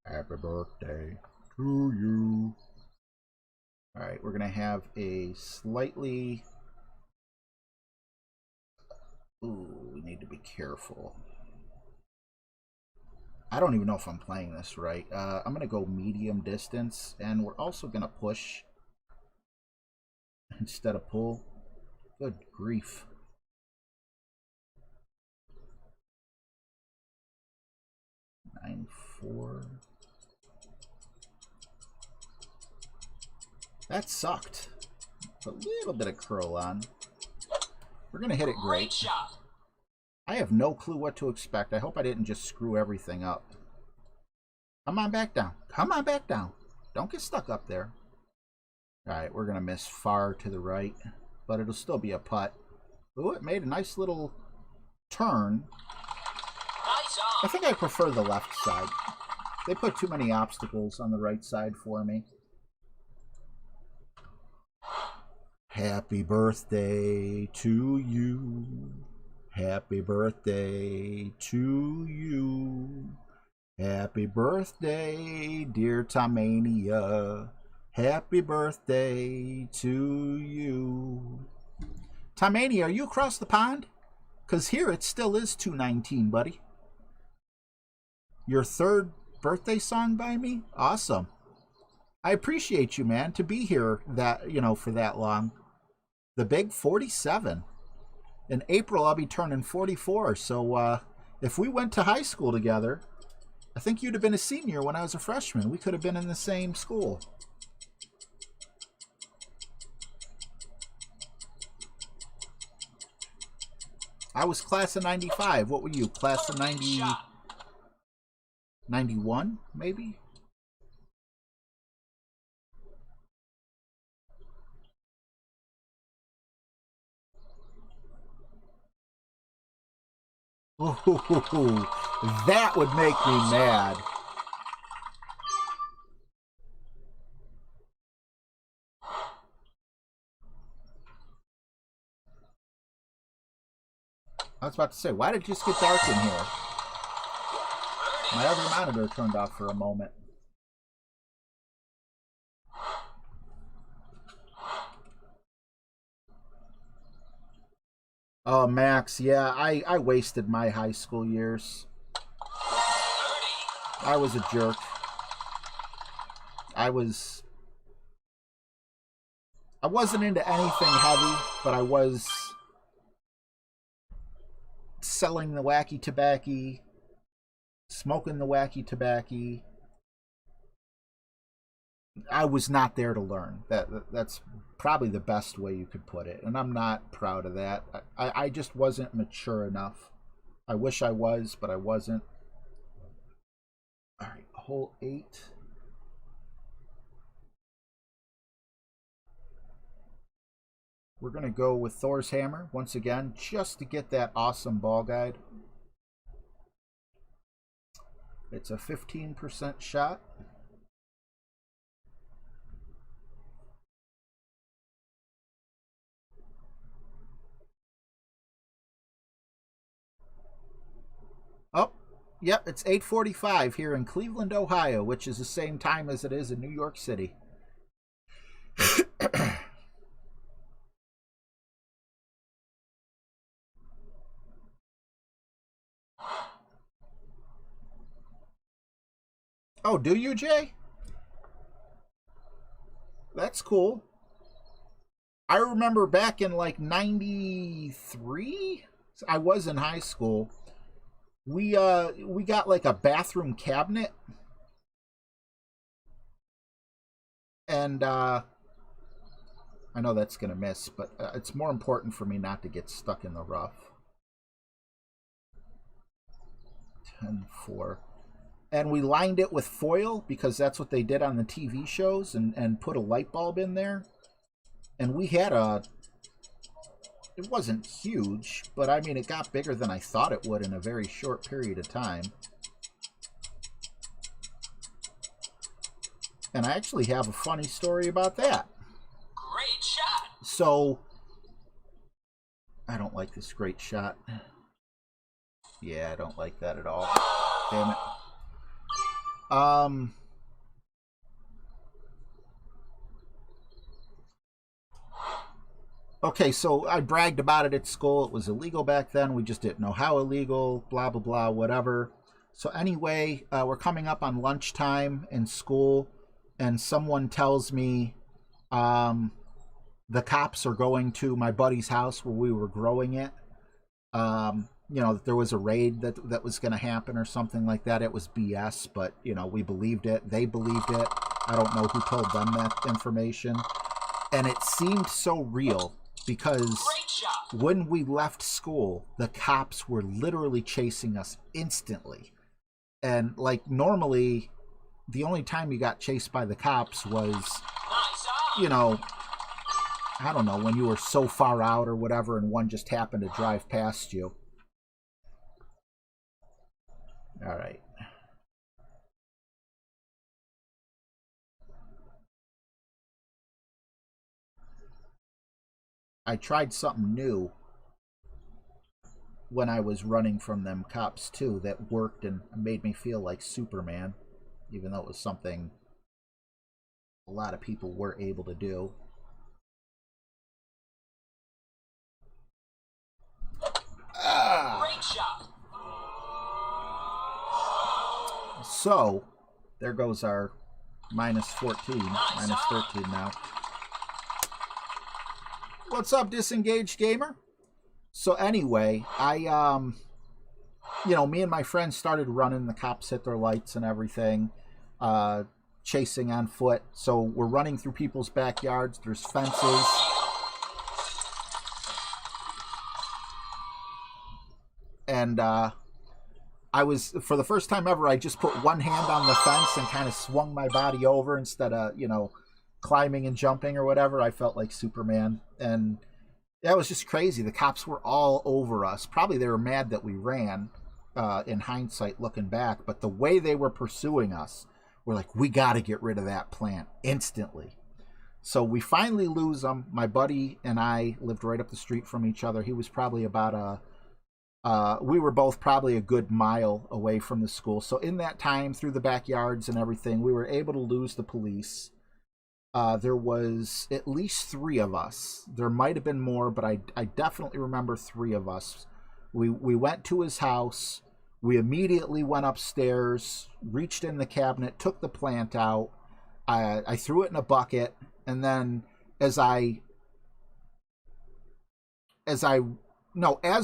Happy birthday to you. All right, we're going to have a slightly... Ooh, we need to be careful. I don't even know if I'm playing this right. I'm going to go medium distance, and we're also going to push instead of pull. Good grief. Nine, 4. That sucked. A little bit of curl on. We're going to hit it great. Shot. I have no clue what to expect. I hope I didn't just screw everything up. Come on back down. Come on back down. Don't get stuck up there. Alright, we're going to miss far to the right, but it'll still be a putt. Ooh, it made a nice little turn. Nice I think I prefer the left side. They put too many obstacles on the right side for me. Happy birthday to you. Happy birthday to you. Happy birthday, dear Tomania. Happy birthday to you. Tomania, are you across the pond? Because here it still is 2:19, buddy. Your third birthday song by me? Awesome. I appreciate you, man, to be here that, for that long. The big 47. In April, I'll be turning 44. So if we went to high school together, I think you'd have been a senior when I was a freshman. We could have been in the same school. I was class of 95. What were you? Class of 90... 91, maybe? Ooh, that would make me mad. I was about to say, why did it just get dark in here? My other monitor turned off for a moment. Oh, Max, yeah, I wasted my high school years. I was a jerk. I wasn't into anything heavy, but I was selling the wacky tobacco, smoking the wacky tobacco. I was not there to learn. That's probably the best way you could put it, and I'm not proud of that. I just wasn't mature enough. I wish I was, but I wasn't. All right, hole 8. We're going to go with Thor's hammer once again, just to get that awesome ball guide. It's a 15% shot. Oh, yep, it's 8:45 here in Cleveland, Ohio, which is the same time as it is in New York City. Oh, do you, Jay? That's cool. I remember back in like 93, I was in high school. We got like a bathroom cabinet. And I know that's going to miss, but it's more important for me not to get stuck in the rough. 10-4. And we lined it with foil because that's what they did on the TV shows, and put a light bulb in there. And we had it wasn't huge, but I mean, it got bigger than I thought it would in a very short period of time. And I actually have a funny story about that. Great shot. So, I don't like this great shot. Yeah, I don't like that at all. Damn it. Okay, so I bragged about it at school. It was illegal back then. We just didn't know how illegal, blah, blah, blah, whatever. So anyway, we're coming up on lunchtime in school, and someone tells me the cops are going to my buddy's house where we were growing it. You know, that there was a raid that was going to happen or something like that. It was BS, but, you know, we believed it. They believed it. I don't know who told them that information. And it seemed so real because when we left school, the cops were literally chasing us instantly. And, like, normally, the only time you got chased by the cops was, you know, I don't know, when you were so far out or whatever and one just happened to drive past you. All right. I tried something new when I was running from them cops too that worked and made me feel like Superman, even though it was something a lot of people were able to do. Great shot. So, there goes our minus 14, minus 13 now. What's up, Disengaged Gamer? So anyway, me and my friends started running. The cops hit their lights and everything, chasing on foot. So we're running through people's backyards. There's fences. And I was, for the first time ever, I just put one hand on the fence and kind of swung my body over instead of, climbing and jumping or whatever. I felt like Superman. And that was just crazy. The cops were all over us. Probably they were mad that we ran, in hindsight, looking back. But the way they were pursuing us, we're like, we got to get rid of that plant instantly. So we finally lose them. My buddy and I lived right up the street from each other. He was probably about we were both probably a good mile away from the school. So in that time, through the backyards and everything, we were able to lose the police. There was at least 3 of us. There might have been more, but I definitely remember 3 of us. We went to his house. We immediately went upstairs, reached in the cabinet, took the plant out. I threw it in a bucket, and then as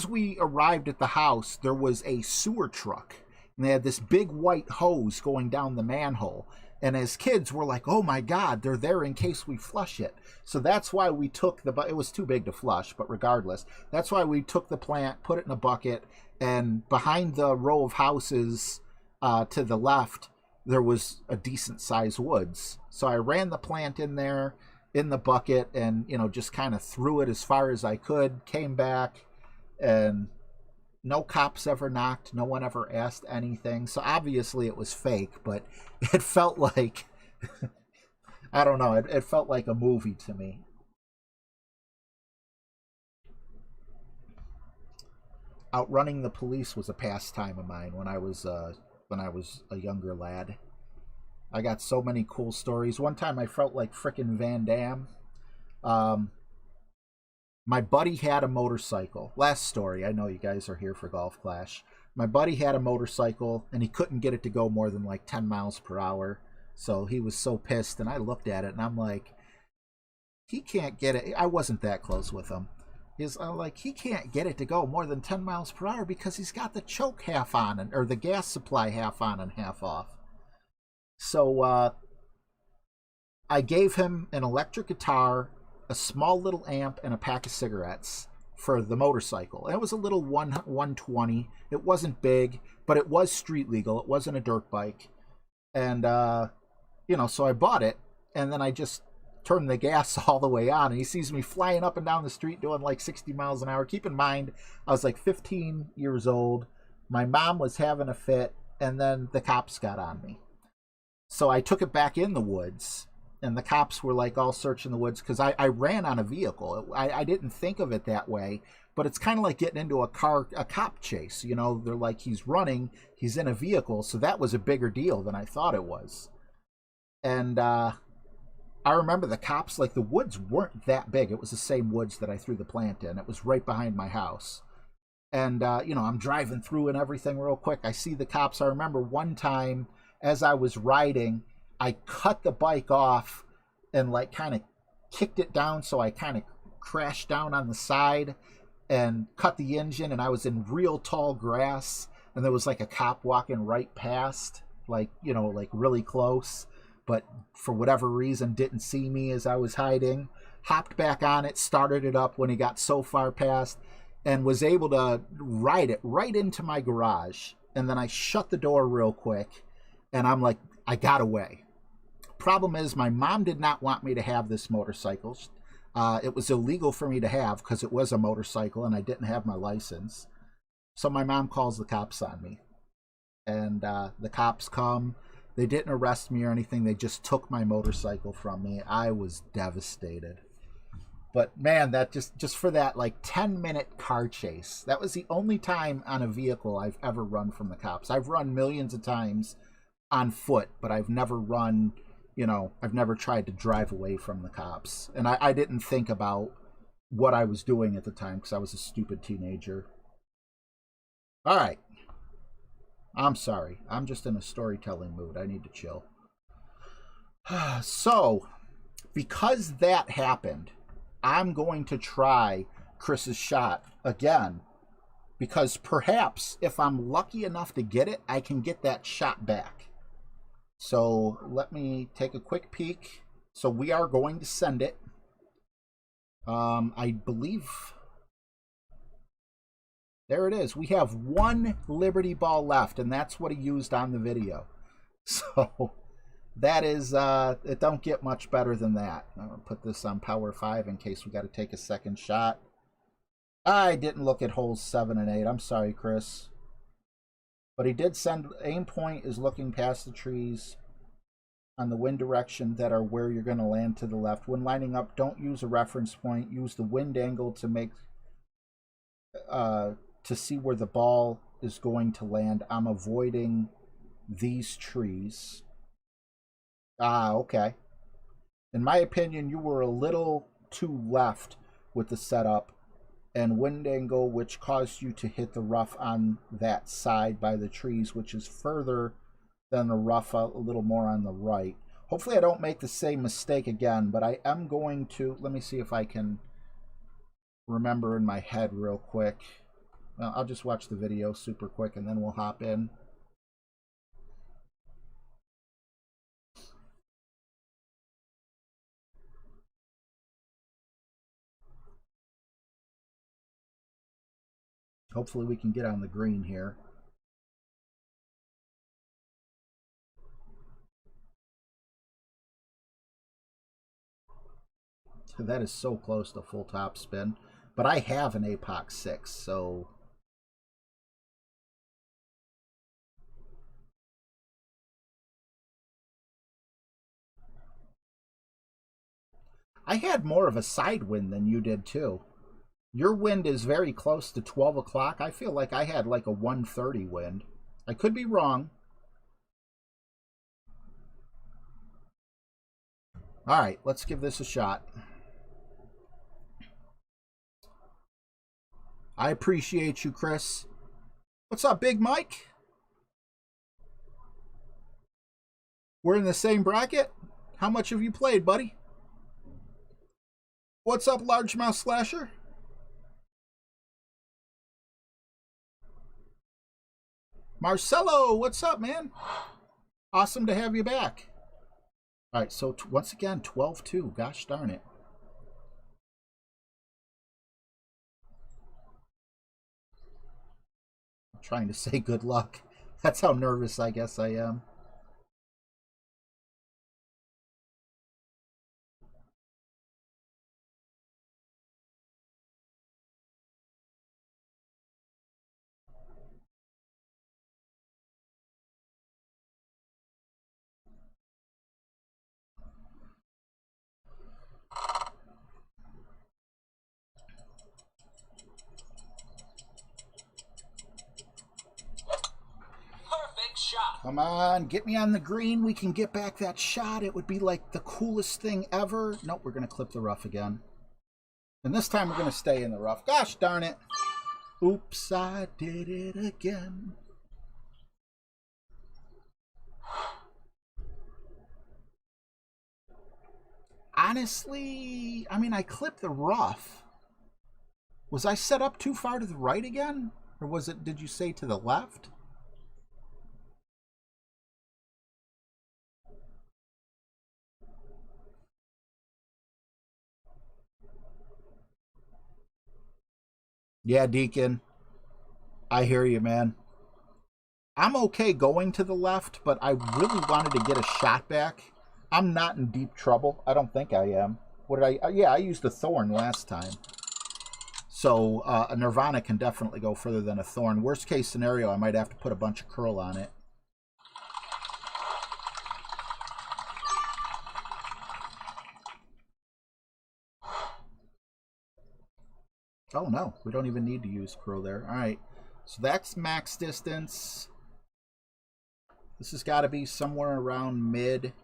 we arrived at the house, there was a sewer truck, and they had this big white hose going down the manhole. And as kids, we're like, oh my God, they're there in case we flush it. So that's why we took it was too big to flush, but regardless, that's why we took the plant, put it in a bucket, and behind the row of houses to the left, there was a decent sized woods. So I ran the plant in there, in the bucket, and, just kind of threw it as far as I could, came back, and no cops ever knocked. No one ever asked anything. So obviously it was fake, but it felt like, I don't know, it felt like a movie to me. Outrunning the police was a pastime of mine when I was a younger lad. I got so many cool stories. One time I felt like frickin' Van Damme. My buddy had a motorcycle. Last story. I know you guys are here for Golf Clash. My buddy had a motorcycle, and he couldn't get it to go more than like 10 miles per hour. So he was so pissed, and I looked at it, and I'm like, he can't get it. I wasn't that close with him. He can't get it to go more than 10 miles per hour because he's got the choke half on, or the gas supply half on and half off. So I gave him an electric guitar, a small little amp, and a pack of cigarettes for the motorcycle. It was a little 120. It wasn't big, but it was street legal. It wasn't a dirt bike. And, so I bought it, and then I just turned the gas all the way on, and he sees me flying up and down the street doing like 60 miles an hour. Keep in mind, I was like 15 years old. My mom was having a fit, and then the cops got on me. So I took it back in the woods, and the cops were like all searching the woods because I ran on a vehicle. I didn't think of it that way, but it's kind of like getting into a cop chase. They're like, he's running, he's in a vehicle, so that was a bigger deal than I thought it was. And I remember the cops, like, the woods weren't that big. It was the same woods that I threw the plant in. It was right behind my house. And, I'm driving through and everything real quick. I see the cops. I remember one time as I was riding, I cut the bike off and like kind of kicked it down, so I kind of crashed down on the side and cut the engine, and I was in real tall grass, and there was like a cop walking right past, like really close, but for whatever reason didn't see me as I was hiding. Hopped back on it, started it up when he got so far past, and was able to ride it right into my garage. And then I shut the door real quick, and I'm like, I got away. Problem is, my mom did not want me to have this motorcycle. It was illegal for me to have because it was a motorcycle and I didn't have my license. So my mom calls the cops on me. And the cops come. They didn't arrest me or anything. They just took my motorcycle from me. I was devastated. But man, that just for that like 10-minute car chase, that was the only time on a vehicle I've ever run from the cops. I've run millions of times on foot, but I've never run, I've never tried to drive away from the cops. And I didn't think about what I was doing at the time because I was a stupid teenager. All right. I'm sorry. I'm just in a storytelling mood. I need to chill. So, because that happened, I'm going to try Chris's shot again, because perhaps if I'm lucky enough to get it, I can get that shot back. So let me take a quick peek. So we are going to send it. I believe there it is. We have one Liberty ball left, and that's what he used on the video. So that is, it don't get much better than that. I'm going to put this on power 5 in case we got to take a second shot. I didn't look at holes 7 and 8. I'm sorry, Chris. But he did send, aim point is looking past the trees on the wind direction that are where you're going to land to the left. When lining up, don't use a reference point. Use the wind angle to make, to see where the ball is going to land. I'm avoiding these trees. Ah, okay. In my opinion, you were a little too left with the setup and wind angle, which caused you to hit the rough on that side by the trees, which is further than the rough, a little more on the right. Hopefully I don't make the same mistake again, but I am going to, let me see if I can remember in my head real quick. Well, I'll just watch the video super quick and then we'll hop in. Hopefully we can get on the green here. That is so close to full top spin. But I have an APOC 6, so... I had more of a side wind than you did, too. Your wind is very close to 12 o'clock. I feel like I had like a 1:30 wind. I could be wrong. All right, let's give this a shot. I appreciate you, Chris. What's up, Big Mike? We're in the same bracket? How much have you played, buddy? What's up, Largemouth Slasher? Marcelo, what's up, man? Awesome to have you back. All right, so once again, 12-2. Gosh darn it. I'm trying to say good luck. That's how nervous I guess I am. Shot. Come on, get me on the green. We can get back that shot. It would be like the coolest thing ever. Nope, we're going to clip the rough again. And this time we're going to stay in the rough. Gosh darn it. Oops, I did it again. Honestly, I mean, I clipped the rough. Was I set up too far to the right again? Or was it, did you say to the left? Yeah, Deacon. I hear you, man. I'm okay going to the left, but I really wanted to get a shot back. I'm not in deep trouble. I don't think I am. What did I... yeah, I used a thorn last time. So a Nirvana can definitely go further than a thorn. Worst case scenario, I might have to put a bunch of curl on it. Oh, no. We don't even need to use curl there. All right. So that's max distance. This has got to be somewhere around mid.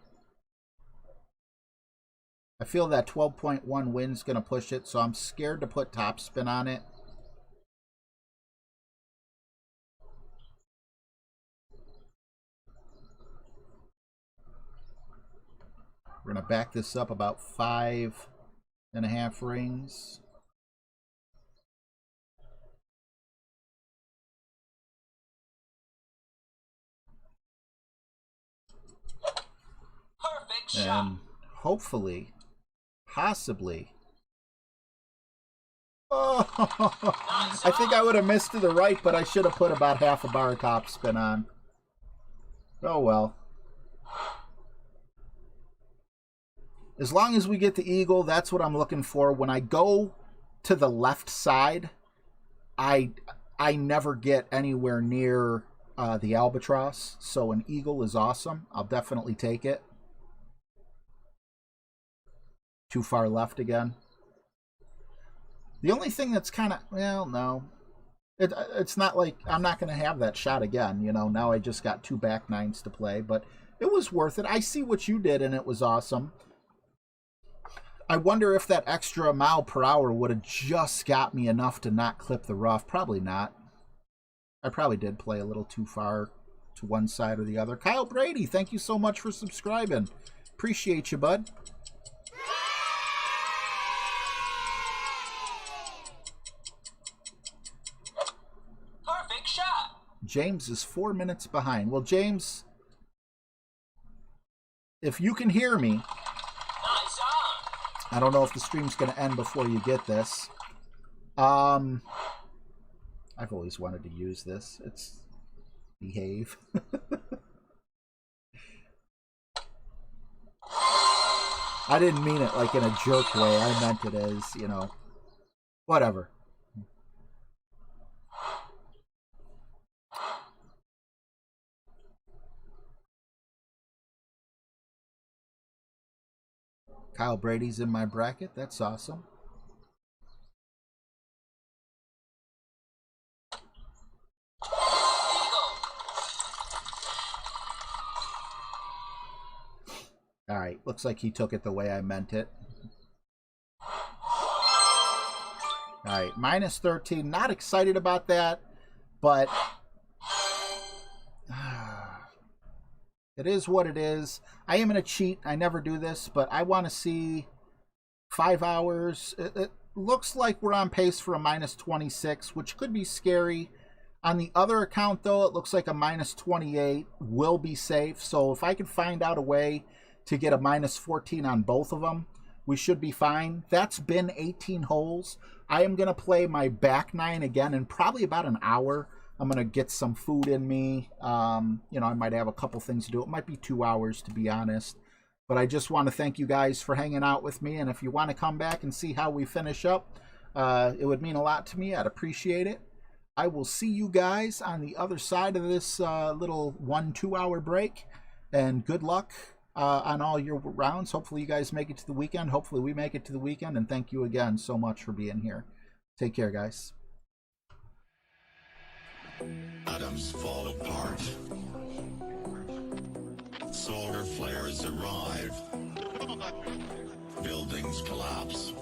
I feel that 12.1 wind's going to push it, so I'm scared to put topspin on it. We're going to back this up about 5.5 rings. shot. And hopefully, possibly. Oh, I think I would have missed to the right, but I should have put about half a bar of top spin on. Oh well. As long as we get the eagle, that's what I'm looking for. When I go to the left side, I never get anywhere near the albatross. So an eagle is awesome. I'll definitely take it. Too far left again. The only thing that's kind of, well, no. It's not like I'm not going to have that shot again. You know, now I just got 2 back nines to play. But it was worth it. I see what you did, and it was awesome. I wonder if that extra mile per hour would have just got me enough to not clip the rough. Probably not. I probably did play a little too far to one side or the other. Kyle Brady, thank you so much for subscribing. Appreciate you, bud. Perfect shot. James is 4 minutes behind. Well, James, if you can hear me, Nice on. I don't know if the stream's going to end before you get this. I've always wanted to use this. It's behave. I didn't mean it like in a jerk way. I meant it as, you know, whatever. Kyle Brady's in my bracket. That's awesome. All right, looks like he took it the way I meant it. All right, minus 13. Not excited about that, but it is what it is. I am going to cheat. I never do this, but I want to see 5 hours. It looks like we're on pace for a minus 26, which could be scary. On the other account, though, it looks like a minus 28 will be safe. So if I can find out a way to get a minus 14 on both of them, we should be fine. That's been 18 holes. I am going to play my back 9 again in probably about an hour. I'm going to get some food in me. You know, I might have a couple things to do. It might be 2 hours, to be honest. But I just want to thank you guys for hanging out with me. And if you want to come back and see how we finish up, it would mean a lot to me. I'd appreciate it. I will see you guys on the other side of this little 1-2 hour break. And good luck on all your rounds. Hopefully you guys make it to the weekend. Hopefully we make it to the weekend. And thank you again so much for being here. Take care, guys. Atoms fall apart. Solar flares arrive. Buildings collapse.